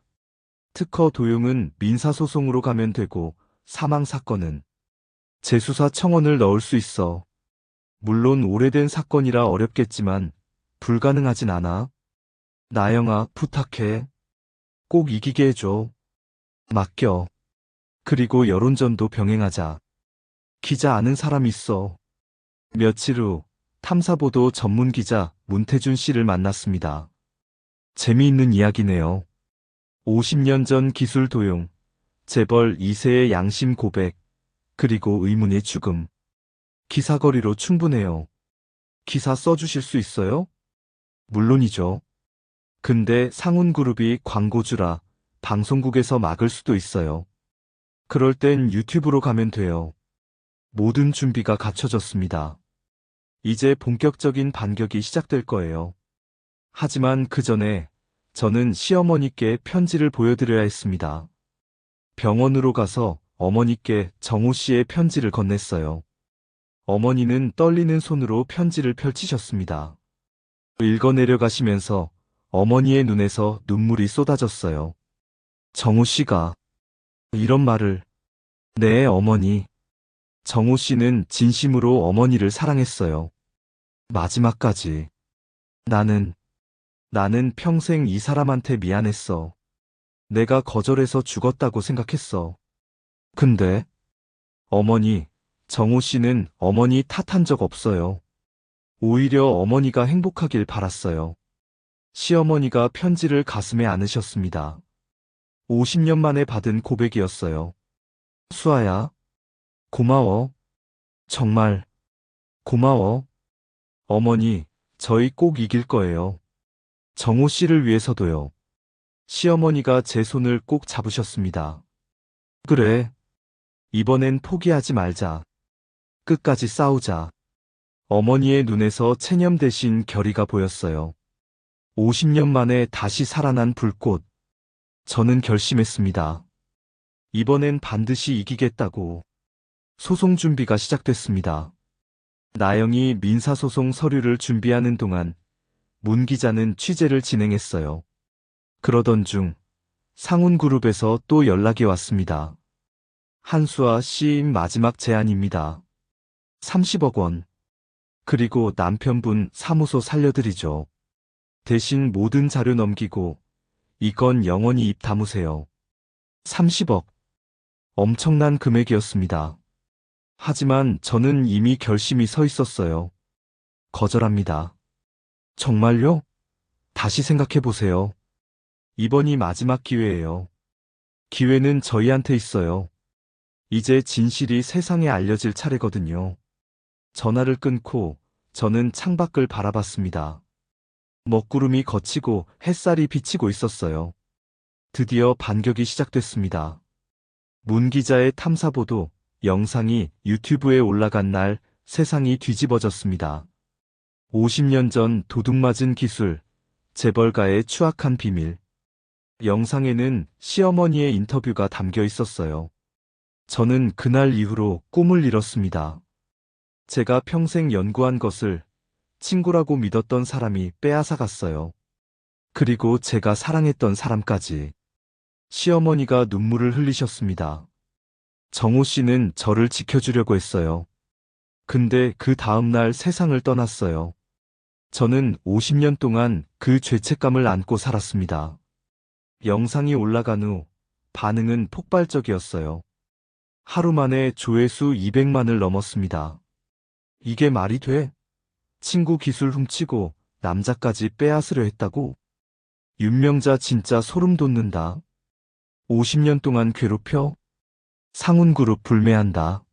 특허 도용은 민사소송으로 가면 되고 사망 사건은 재수사 청원을 넣을 수 있어. 물론 오래된 사건이라 어렵겠지만 불가능하진 않아. 나영아, 부탁해. 꼭 이기게 해줘. 맡겨. 그리고 여론전도 병행하자. 기자 아는 사람 있어. 며칠 후 탐사보도 전문 기자 문태준 씨를 만났습니다. 재미있는 이야기네요. 50년 전 기술 도용, 재벌 2세의 양심 고백, 그리고 의문의 죽음. 기사거리로 충분해요. 기사 써주실 수 있어요? 물론이죠. 근데 상훈그룹이 광고주라 방송국에서 막을 수도 있어요. 그럴 땐 유튜브로 가면 돼요. 모든 준비가 갖춰졌습니다. 이제 본격적인 반격이 시작될 거예요. 하지만 그 전에 저는 시어머니께 편지를 보여드려야 했습니다. 병원으로 가서 어머니께 정호 씨의 편지를 건넸어요. 어머니는 떨리는 손으로 편지를 펼치셨습니다. 읽어내려 가시면서 어머니의 눈에서 눈물이 쏟아졌어요. 정호 씨가 이런 말을, 네, 어머니. 정호 씨는 진심으로 어머니를 사랑했어요. 마지막까지. 나는 평생 이 사람한테 미안했어. 내가 거절해서 죽었다고 생각했어. 근데, 어머니, 정호 씨는 어머니 탓한 적 없어요. 오히려 어머니가 행복하길 바랐어요. 시어머니가 편지를 가슴에 안으셨습니다. 50년 만에 받은 고백이었어요. 수아야, 고마워. 정말, 고마워. 어머니, 저희 꼭 이길 거예요. 정호 씨를 위해서도요. 시어머니가 제 손을 꼭 잡으셨습니다. 그래. 이번엔 포기하지 말자. 끝까지 싸우자. 어머니의 눈에서 체념 대신 결의가 보였어요. 50년 만에 다시 살아난 불꽃. 저는 결심했습니다. 이번엔 반드시 이기겠다고. 소송 준비가 시작됐습니다. 나영이 민사소송 서류를 준비하는 동안 문 기자는 취재를 진행했어요. 그러던 중 상훈그룹에서 또 연락이 왔습니다. 한수아 씨임 마지막 제안입니다. 30억 원. 그리고 남편분 사무소 살려드리죠. 대신 모든 자료 넘기고 이건 영원히 입 다무세요. 30억. 엄청난 금액이었습니다. 하지만 저는 이미 결심이 서 있었어요. 거절합니다. 정말요? 다시 생각해보세요. 이번이 마지막 기회예요. 기회는 저희한테 있어요. 이제 진실이 세상에 알려질 차례거든요. 전화를 끊고 저는 창밖을 바라봤습니다. 먹구름이 걷히고 햇살이 비치고 있었어요. 드디어 반격이 시작됐습니다. 문 기자의 탐사보도 영상이 유튜브에 올라간 날 세상이 뒤집어졌습니다. 50년 전 도둑맞은 기술, 재벌가의 추악한 비밀. 영상에는 시어머니의 인터뷰가 담겨 있었어요. 저는 그날 이후로 꿈을 잃었습니다. 제가 평생 연구한 것을 친구라고 믿었던 사람이 빼앗아갔어요. 그리고 제가 사랑했던 사람까지. 시어머니가 눈물을 흘리셨습니다. 정호 씨는 저를 지켜주려고 했어요. 근데 그 다음 날 세상을 떠났어요. 저는 50년 동안 그 죄책감을 안고 살았습니다. 영상이 올라간 후 반응은 폭발적이었어요. 하루 만에 조회수 200만을 넘었습니다. 이게 말이 돼? 친구 기술 훔치고 남자까지 빼앗으려 했다고? 윤명자 진짜 소름 돋는다. 50년 동안 괴롭혀? 상훈그룹 불매한다.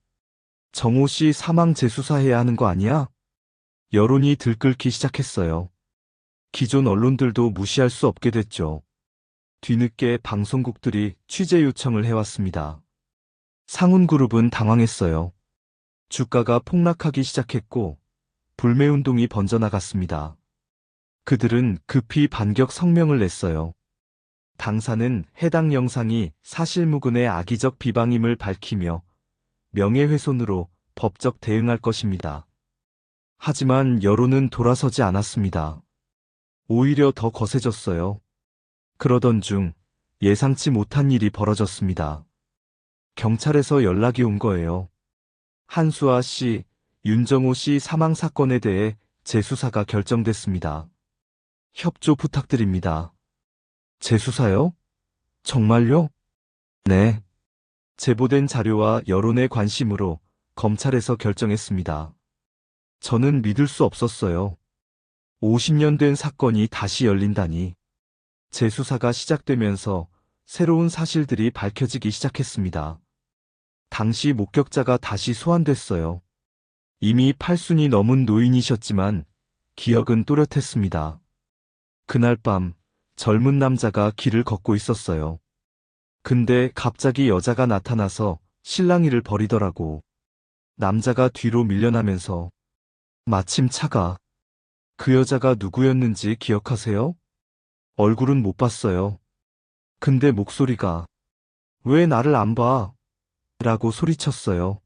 정호 씨 사망 재수사해야 하는 거 아니야? 여론이 들끓기 시작했어요. 기존 언론들도 무시할 수 없게 됐죠. 뒤늦게 방송국들이 취재 요청을 해왔습니다. 상훈그룹은 당황했어요. 주가가 폭락하기 시작했고 불매운동이 번져나갔습니다. 그들은 급히 반격 성명을 냈어요. 당사는 해당 영상이 사실무근의 악의적 비방임을 밝히며 명예훼손으로 법적 대응할 것입니다. 하지만 여론은 돌아서지 않았습니다. 오히려 더 거세졌어요. 그러던 중 예상치 못한 일이 벌어졌습니다. 경찰에서 연락이 온 거예요. 한수아 씨, 윤정호 씨 사망 사건에 대해 재수사가 결정됐습니다. 협조 부탁드립니다. 재수사요? 정말요? 네. 제보된 자료와 여론의 관심으로 검찰에서 결정했습니다. 저는 믿을 수 없었어요. 50년 된 사건이 다시 열린다니. 재수사가 시작되면서 새로운 사실들이 밝혀지기 시작했습니다. 당시 목격자가 다시 소환됐어요. 이미 80이 넘은 노인이셨지만 기억은 또렷했습니다. 그날 밤 젊은 남자가 길을 걷고 있었어요. 근데 갑자기 여자가 나타나서 실랑이를 벌이더라고. 남자가 뒤로 밀려나면서 마침 차가. 그 여자가 누구였는지 기억하세요? 얼굴은 못 봤어요. 근데 목소리가 왜 나를 안 봐? 라고 소리쳤어요.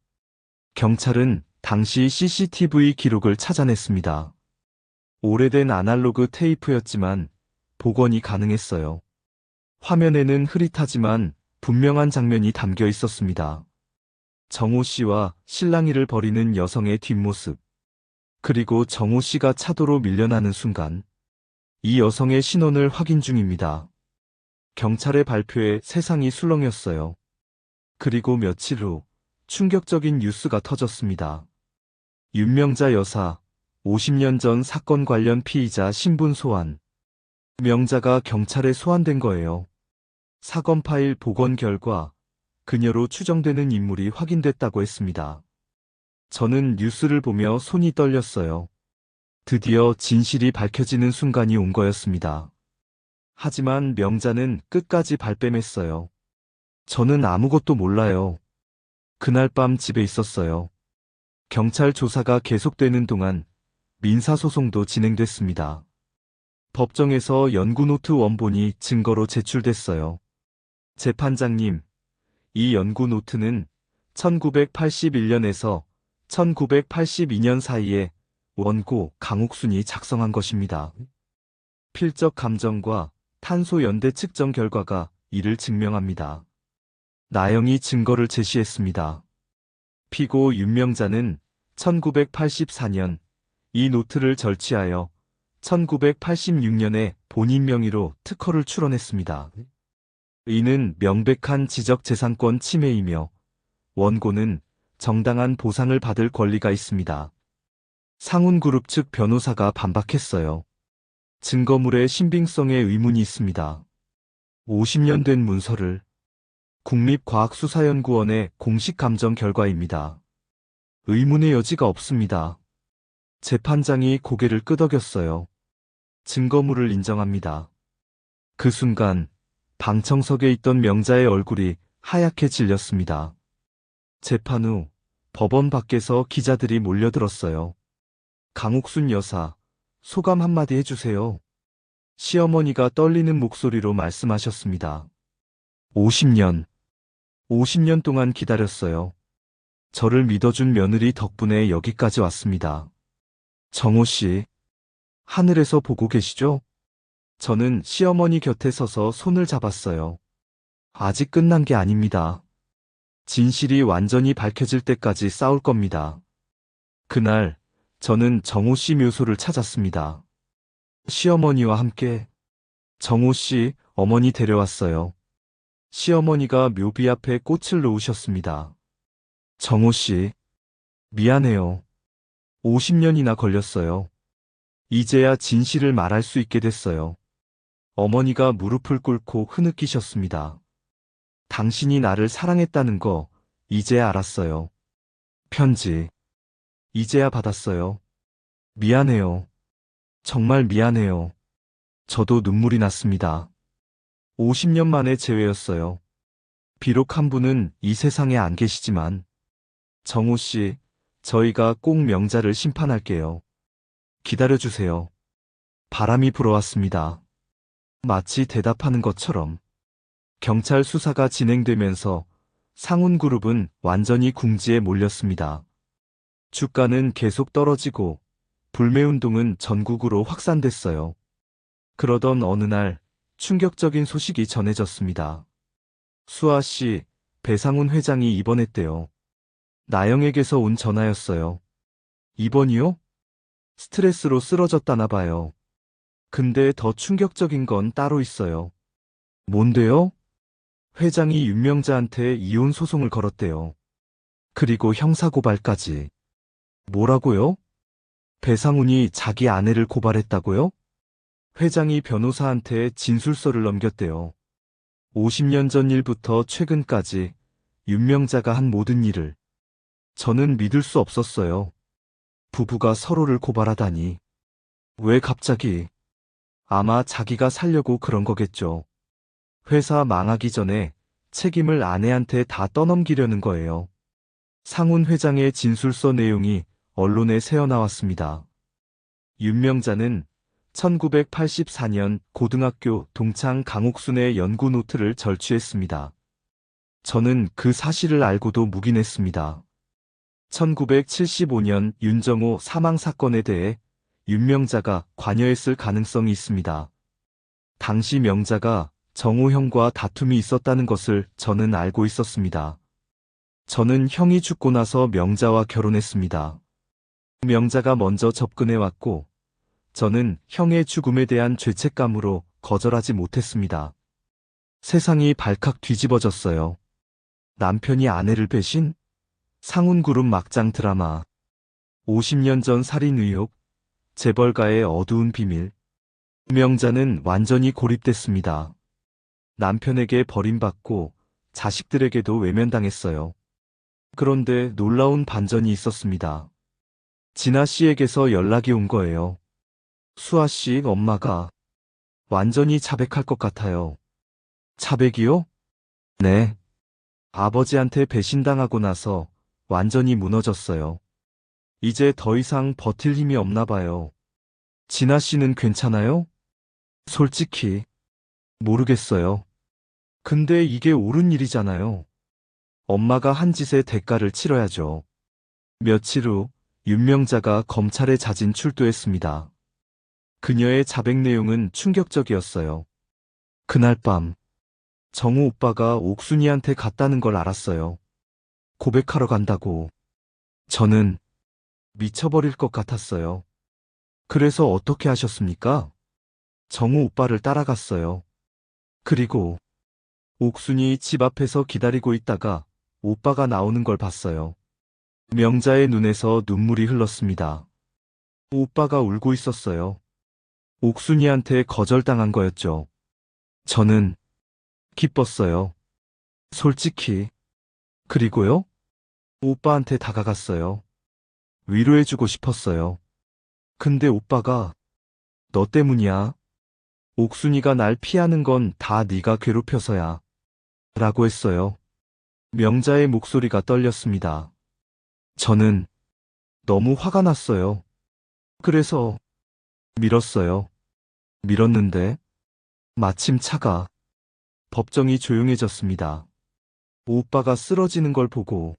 경찰은 당시 CCTV 기록을 찾아냈습니다. 오래된 아날로그 테이프였지만 복원이 가능했어요. 화면에는 흐릿하지만 분명한 장면이 담겨 있었습니다. 정호 씨와 실랑이를 벌이는 여성의 뒷모습. 그리고 정호 씨가 차도로 밀려나는 순간 이 여성의 신원을 확인 중입니다. 경찰의 발표에 세상이 술렁였어요. 그리고 며칠 후 충격적인 뉴스가 터졌습니다. 윤명자 여사, 50년 전 사건 관련 피의자 신분 소환. 명자가 경찰에 소환된 거예요. 사건 파일 복원 결과 그녀로 추정되는 인물이 확인됐다고 했습니다. 저는 뉴스를 보며 손이 떨렸어요. 드디어 진실이 밝혀지는 순간이 온 거였습니다. 하지만 명자는 끝까지 발뺌했어요. 저는 아무것도 몰라요. 그날 밤 집에 있었어요. 경찰 조사가 계속되는 동안 민사소송도 진행됐습니다. 법정에서 연구노트 원본이 증거로 제출됐어요. 재판장님, 이 연구노트는 1981년에서 1982년 사이에 원고 강옥순이 작성한 것입니다. 필적 감정과 탄소 연대 측정 결과가 이를 증명합니다. 나영이 증거를 제시했습니다. 피고 윤명자는 1984년 이 노트를 절취하여 1986년에 본인 명의로 특허를 출원했습니다. 이는 명백한 지적재산권 침해이며 원고는 정당한 보상을 받을 권리가 있습니다. 상훈그룹 측 변호사가 반박했어요. 증거물의 신빙성에 의문이 있습니다. 50년 된 문서를 국립과학수사연구원의 공식 감정 결과입니다. 의문의 여지가 없습니다. 재판장이 고개를 끄덕였어요. 증거물을 인정합니다. 그 순간 방청석에 있던 명자의 얼굴이 하얗게 질렸습니다. 재판 후 법원 밖에서 기자들이 몰려들었어요. 강옥순 여사, 소감 한마디 해주세요. 시어머니가 떨리는 목소리로 말씀하셨습니다. 50년 동안 기다렸어요. 저를 믿어준 며느리 덕분에 여기까지 왔습니다. 정호 씨, 하늘에서 보고 계시죠? 저는 시어머니 곁에 서서 손을 잡았어요. 아직 끝난 게 아닙니다. 진실이 완전히 밝혀질 때까지 싸울 겁니다. 그날, 저는 정호 씨 묘소를 찾았습니다. 시어머니와 함께 정호 씨 어머니 데려왔어요. 시어머니가 묘비 앞에 꽃을 놓으셨습니다. 정호 씨, 미안해요. 50년이나 걸렸어요. 이제야 진실을 말할 수 있게 됐어요. 어머니가 무릎을 꿇고 흐느끼셨습니다. 당신이 나를 사랑했다는 거 이제야 알았어요. 편지. 이제야 받았어요. 미안해요. 정말 미안해요. 저도 눈물이 났습니다. 50년 만에 재회였어요. 비록 한 분은 이 세상에 안 계시지만 정호 씨, 저희가 꼭 명자를 심판할게요. 기다려주세요. 바람이 불어왔습니다. 마치 대답하는 것처럼 경찰 수사가 진행되면서 상훈그룹은 완전히 궁지에 몰렸습니다. 주가는 계속 떨어지고 불매운동은 전국으로 확산됐어요. 그러던 어느 날 충격적인 소식이 전해졌습니다. 수아 씨, 배상훈 회장이 입원했대요. 나영에게서 온 전화였어요. 입원이요? 스트레스로 쓰러졌다나 봐요. 근데 더 충격적인 건 따로 있어요. 뭔데요? 회장이 윤명자한테 이혼 소송을 걸었대요. 그리고 형사고발까지. 뭐라고요? 배상훈이 자기 아내를 고발했다고요? 회장이 변호사한테 진술서를 넘겼대요. 50년 전 일부터 최근까지 윤명자가 한 모든 일을. 저는 믿을 수 없었어요. 부부가 서로를 고발하다니. 왜 갑자기? 아마 자기가 살려고 그런 거겠죠. 회사 망하기 전에 책임을 아내한테 다 떠넘기려는 거예요. 상훈 회장의 진술서 내용이 언론에 새어나왔습니다. 윤명자는 1984년 고등학교 동창 강옥순의 연구 노트를 절취했습니다. 저는 그 사실을 알고도 묵인했습니다. 1975년 윤정호 사망 사건에 대해 윤명자가 관여했을 가능성이 있습니다. 당시 명자가 정호 형과 다툼이 있었다는 것을 저는 알고 있었습니다. 저는 형이 죽고 나서 명자와 결혼했습니다. 명자가 먼저 접근해왔고, 저는 형의 죽음에 대한 죄책감으로 거절하지 못했습니다. 세상이 발칵 뒤집어졌어요. 남편이 아내를 배신? 상훈그룹 막장 드라마. 50년 전 살인 의혹, 재벌가의 어두운 비밀. 명자는 완전히 고립됐습니다. 남편에게 버림받고 자식들에게도 외면당했어요. 그런데 놀라운 반전이 있었습니다. 진아 씨에게서 연락이 온 거예요. 수아 씨 엄마가 완전히 자백할 것 같아요. 자백이요? 네. 아버지한테 배신당하고 나서 완전히 무너졌어요. 이제 더 이상 버틸 힘이 없나 봐요. 진아 씨는 괜찮아요? 솔직히 모르겠어요. 근데 이게 옳은 일이잖아요. 엄마가 한 짓의 대가를 치러야죠. 며칠 후 윤명자가 검찰에 자진 출두했습니다. 그녀의 자백 내용은 충격적이었어요. 그날 밤 정우 오빠가 옥순이한테 갔다는 걸 알았어요. 고백하러 간다고. 저는 미쳐버릴 것 같았어요. 그래서 어떻게 하셨습니까? 정우 오빠를 따라갔어요. 그리고 옥순이 집 앞에서 기다리고 있다가 오빠가 나오는 걸 봤어요. 명자의 눈에서 눈물이 흘렀습니다. 오빠가 울고 있었어요. 옥순이한테 거절당한 거였죠. 저는 기뻤어요. 솔직히. 그리고요? 오빠한테 다가갔어요. 위로해주고 싶었어요. 근데 오빠가 너 때문이야. 옥순이가 날 피하는 건 다 네가 괴롭혀서야. 라고 했어요. 명자의 목소리가 떨렸습니다. 저는 너무 화가 났어요. 그래서 밀었어요. 밀었는데 마침 차가 법정이 조용해졌습니다. 오빠가 쓰러지는 걸 보고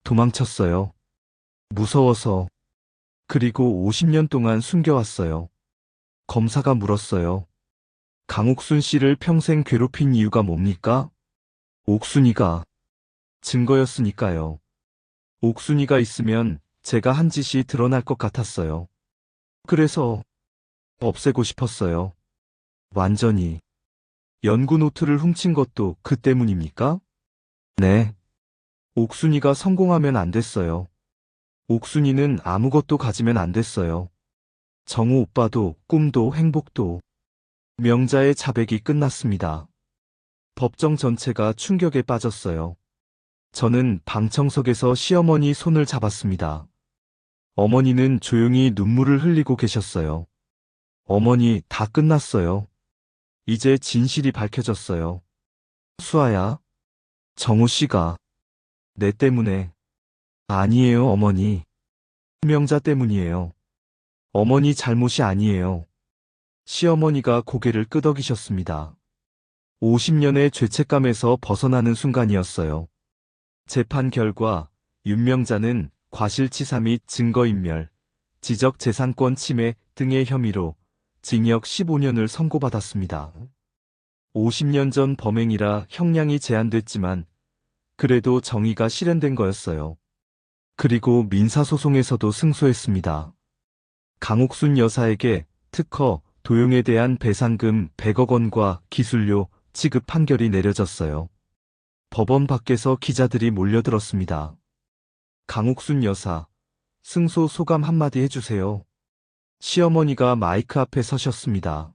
도망쳤어요. 무서워서. 그리고 50년 동안 숨겨왔어요. 검사가 물었어요. 강옥순 씨를 평생 괴롭힌 이유가 뭡니까? 옥순이가 증거였으니까요. 옥순이가 있으면 제가 한 짓이 드러날 것 같았어요. 그래서 없애고 싶었어요. 완전히. 연구 노트를 훔친 것도 그 때문입니까? 네. 옥순이가 성공하면 안 됐어요. 옥순이는 아무것도 가지면 안 됐어요. 정우 오빠도 꿈도 행복도. 명자의 자백이 끝났습니다. 법정 전체가 충격에 빠졌어요. 저는 방청석에서 시어머니 손을 잡았습니다. 어머니는 조용히 눈물을 흘리고 계셨어요. 어머니, 다 끝났어요. 이제 진실이 밝혀졌어요. 수아야, 정우 씨가 내 때문에. 아니에요, 어머니. 명자 때문이에요. 어머니 잘못이 아니에요. 시어머니가 고개를 끄덕이셨습니다. 50년의 죄책감에서 벗어나는 순간이었어요. 재판 결과 윤명자는 과실치사 및 증거인멸, 지적재산권 침해 등의 혐의로 징역 15년을 선고받았습니다. 50년 전 범행이라 형량이 제한됐지만 그래도 정의가 실현된 거였어요. 그리고 민사소송에서도 승소했습니다. 강옥순 여사에게 특허, 도용에 대한 배상금 100억 원과 기술료 지급 판결이 내려졌어요. 법원 밖에서 기자들이 몰려들었습니다. 강옥순 여사, 승소 소감 한마디 해주세요. 시어머니가 마이크 앞에 서셨습니다.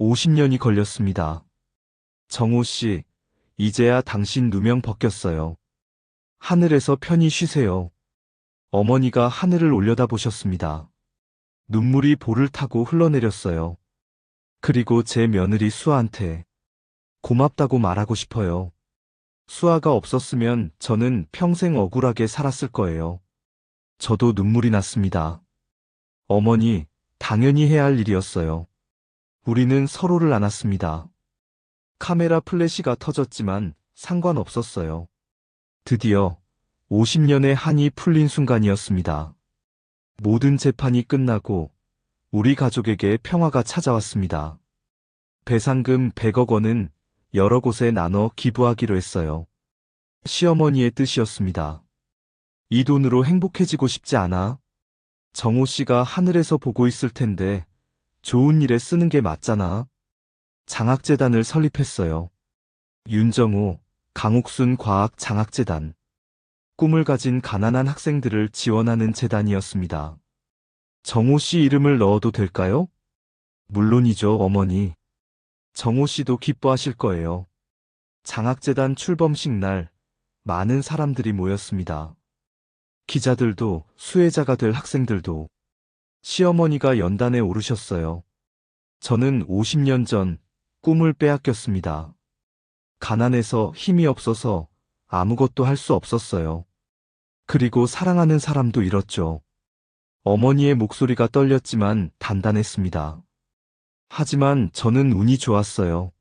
50년이 걸렸습니다. 정호 씨, 이제야 당신 누명 벗겼어요. 하늘에서 편히 쉬세요. 어머니가 하늘을 올려다보셨습니다. 눈물이 볼을 타고 흘러내렸어요. 그리고 제 며느리 수아한테 고맙다고 말하고 싶어요. 수아가 없었으면 저는 평생 억울하게 살았을 거예요. 저도 눈물이 났습니다. 어머니, 당연히 해야 할 일이었어요. 우리는 서로를 안았습니다. 카메라 플래시가 터졌지만 상관없었어요. 드디어 50년의 한이 풀린 순간이었습니다. 모든 재판이 끝나고 우리 가족에게 평화가 찾아왔습니다. 배상금 100억 원은 여러 곳에 나눠 기부하기로 했어요. 시어머니의 뜻이었습니다. 이 돈으로 행복해지고 싶지 않아? 정호 씨가 하늘에서 보고 있을 텐데 좋은 일에 쓰는 게 맞잖아. 장학재단을 설립했어요. 윤정호, 강옥순 과학장학재단. 꿈을 가진 가난한 학생들을 지원하는 재단이었습니다. 정호 씨 이름을 넣어도 될까요? 물론이죠, 어머니. 정호 씨도 기뻐하실 거예요. 장학재단 출범식 날 많은 사람들이 모였습니다. 기자들도, 수혜자가 될 학생들도. 시어머니가 연단에 오르셨어요. 저는 50년 전 꿈을 빼앗겼습니다. 가난해서 힘이 없어서 아무것도 할 수 없었어요. 그리고 사랑하는 사람도 잃었죠. 어머니의 목소리가 떨렸지만 단단했습니다. 하지만 저는 운이 좋았어요.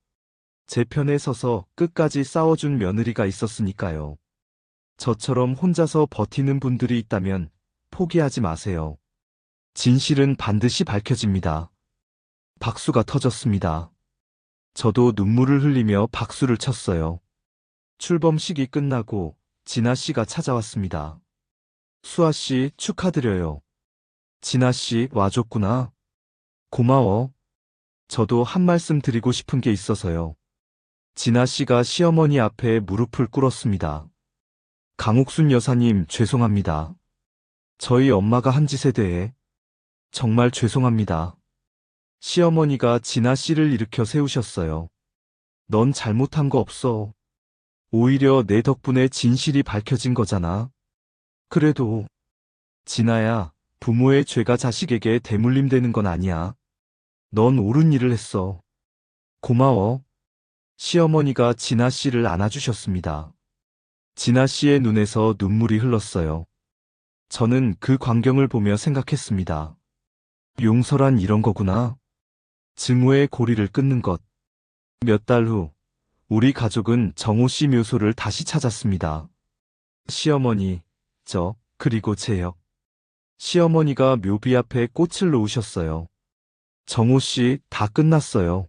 제 편에 서서 끝까지 싸워준 며느리가 있었으니까요. 저처럼 혼자서 버티는 분들이 있다면 포기하지 마세요. 진실은 반드시 밝혀집니다. 박수가 터졌습니다. 저도 눈물을 흘리며 박수를 쳤어요. 출범식이 끝나고 진아 씨가 찾아왔습니다. 수아 씨 축하드려요. 진아 씨 와줬구나. 고마워. 저도 한 말씀 드리고 싶은 게 있어서요. 진아 씨가 시어머니 앞에 무릎을 꿇었습니다. 강옥순 여사님 죄송합니다. 저희 엄마가 한 짓에 대해 정말 죄송합니다. 시어머니가 진아 씨를 일으켜 세우셨어요. 넌 잘못한 거 없어. 오히려 내 덕분에 진실이 밝혀진 거잖아. 그래도 진아야, 부모의 죄가 자식에게 대물림되는 건 아니야. 넌 옳은 일을 했어. 고마워. 시어머니가 진아 씨를 안아주셨습니다. 진아 씨의 눈에서 눈물이 흘렀어요. 저는 그 광경을 보며 생각했습니다. 용서란 이런 거구나. 증오의 고리를 끊는 것. 몇 달 후, 우리 가족은 정호 씨 묘소를 다시 찾았습니다. 시어머니, 그리고 제요. 시어머니가 묘비 앞에 꽃을 놓으셨어요. 정호 씨, 다 끝났어요.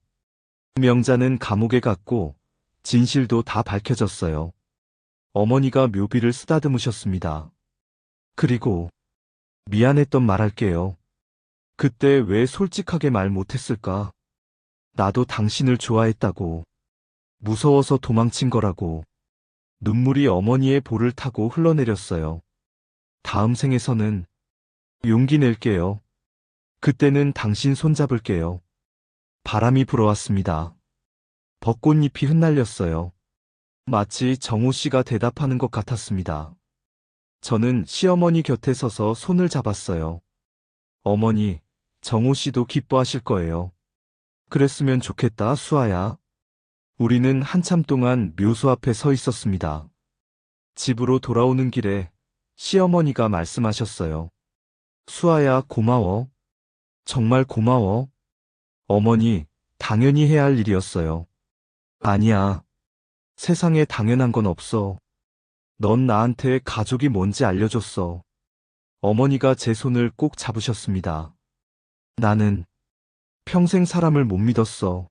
명자는 감옥에 갔고, 진실도 다 밝혀졌어요. 어머니가 묘비를 쓰다듬으셨습니다. 그리고, 미안했던 말 할게요. 그때 왜 솔직하게 말 못했을까? 나도 당신을 좋아했다고. 무서워서 도망친 거라고. 눈물이 어머니의 볼을 타고 흘러내렸어요. 다음 생에서는 용기 낼게요. 그때는 당신 손잡을게요. 바람이 불어왔습니다. 벚꽃잎이 흩날렸어요. 마치 정호 씨가 대답하는 것 같았습니다. 저는 시어머니 곁에 서서 손을 잡았어요. 어머니, 정호 씨도 기뻐하실 거예요. 그랬으면 좋겠다, 수아야. 우리는 한참 동안 묘소 앞에 서 있었습니다. 집으로 돌아오는 길에 시어머니가 말씀하셨어요. 수아야, 고마워. 정말 고마워. 어머니, 당연히 해야 할 일이었어요. 아니야. 세상에 당연한 건 없어. 넌 나한테 가족이 뭔지 알려줬어. 어머니가 제 손을 꼭 잡으셨습니다. 나는 평생 사람을 못 믿었어.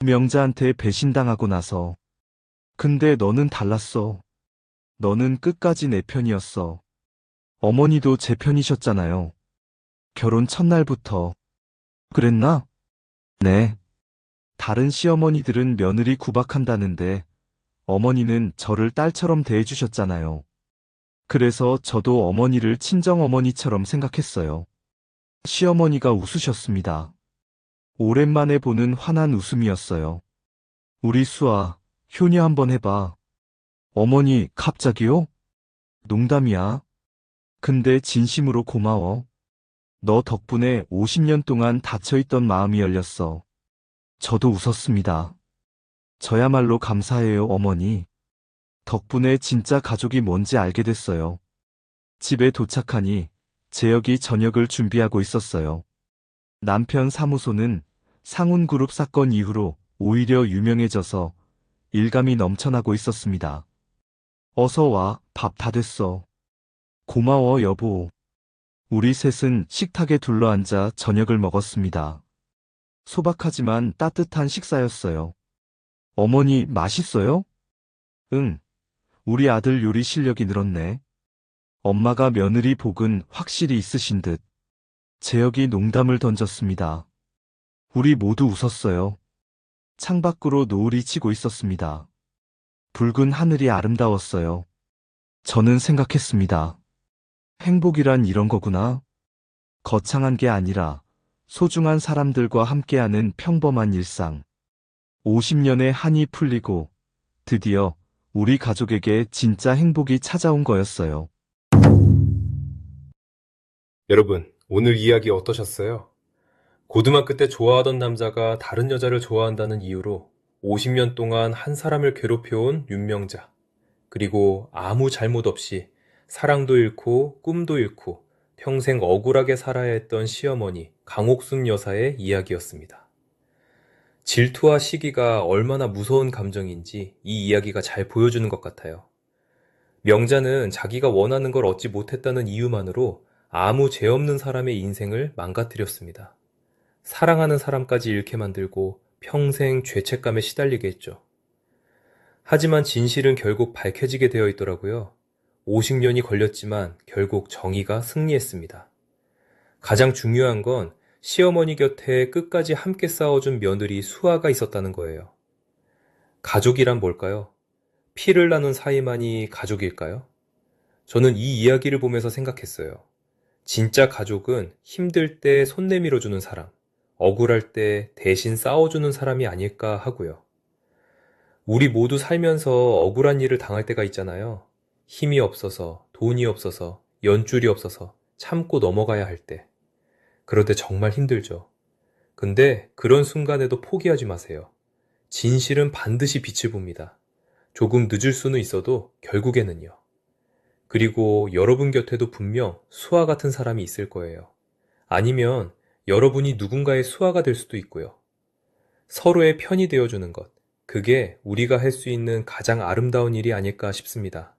명자한테 배신당하고 나서. 근데 너는 달랐어. 너는 끝까지 내 편이었어. 어머니도 제 편이셨잖아요. 결혼 첫날부터. 그랬나? 네. 다른 시어머니들은 며느리 구박한다는데 어머니는 저를 딸처럼 대해주셨잖아요. 그래서 저도 어머니를 친정어머니처럼 생각했어요. 시어머니가 웃으셨습니다. 오랜만에 보는 환한 웃음이었어요. 우리 수아, 효녀 한번 해봐. 어머니, 갑자기요? 농담이야. 근데 진심으로 고마워. 너 덕분에 50년 동안 닫혀있던 마음이 열렸어. 저도 웃었습니다. 저야말로 감사해요, 어머니. 덕분에 진짜 가족이 뭔지 알게 됐어요. 집에 도착하니 재혁이 저녁을 준비하고 있었어요. 남편 사무소는 상훈그룹 사건 이후로 오히려 유명해져서 일감이 넘쳐나고 있었습니다. 어서 와, 밥 다 됐어. 고마워, 여보. 우리 셋은 식탁에 둘러앉아 저녁을 먹었습니다. 소박하지만 따뜻한 식사였어요. 어머니, 맛있어요? 응, 우리 아들 요리 실력이 늘었네. 엄마가 며느리 복은 확실히 있으신 듯. 재혁이 농담을 던졌습니다. 우리 모두 웃었어요. 창밖으로 노을이 치고 있었습니다. 붉은 하늘이 아름다웠어요. 저는 생각했습니다. 행복이란 이런 거구나. 거창한 게 아니라 소중한 사람들과 함께하는 평범한 일상. 50년의 한이 풀리고 드디어 우리 가족에게 진짜 행복이 찾아온 거였어요. 여러분, 오늘 이야기 어떠셨어요? 고등학교 때 좋아하던 남자가 다른 여자를 좋아한다는 이유로 50년 동안 한 사람을 괴롭혀온 윤명자. 그리고 아무 잘못 없이 사랑도 잃고 꿈도 잃고 평생 억울하게 살아야 했던 시어머니 강옥순 여사의 이야기였습니다. 질투와 시기가 얼마나 무서운 감정인지 이 이야기가 잘 보여주는 것 같아요. 명자는 자기가 원하는 걸 얻지 못했다는 이유만으로 아무 죄 없는 사람의 인생을 망가뜨렸습니다. 사랑하는 사람까지 잃게 만들고 평생 죄책감에 시달리게 했죠. 하지만 진실은 결국 밝혀지게 되어 있더라고요. 50년이 걸렸지만 결국 정의가 승리했습니다. 가장 중요한 건 시어머니 곁에 끝까지 함께 싸워준 며느리 수아가 있었다는 거예요. 가족이란 뭘까요? 피를 나눈 사이만이 가족일까요? 저는 이 이야기를 보면서 생각했어요. 진짜 가족은 힘들 때 손 내밀어주는 사람, 억울할 때 대신 싸워주는 사람이 아닐까 하고요. 우리 모두 살면서 억울한 일을 당할 때가 있잖아요. 힘이 없어서, 돈이 없어서, 연줄이 없어서 참고 넘어가야 할 때. 그럴 때 정말 힘들죠. 근데 그런 순간에도 포기하지 마세요. 진실은 반드시 빛을 봅니다. 조금 늦을 수는 있어도 결국에는요. 그리고 여러분 곁에도 분명 수아 같은 사람이 있을 거예요. 아니면 여러분이 누군가의 수아가 될 수도 있고요. 서로의 편이 되어주는 것, 그게 우리가 할 수 있는 가장 아름다운 일이 아닐까 싶습니다.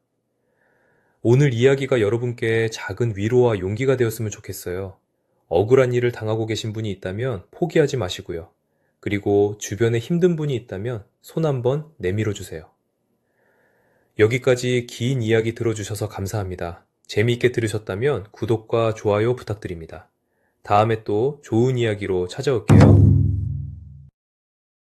오늘 이야기가 여러분께 작은 위로와 용기가 되었으면 좋겠어요. 억울한 일을 당하고 계신 분이 있다면 포기하지 마시고요. 그리고 주변에 힘든 분이 있다면 손 한번 내밀어 주세요. 여기까지 긴 이야기 들어주셔서 감사합니다. 재미있게 들으셨다면 구독과 좋아요 부탁드립니다. 다음에 또 좋은 이야기로 찾아올게요.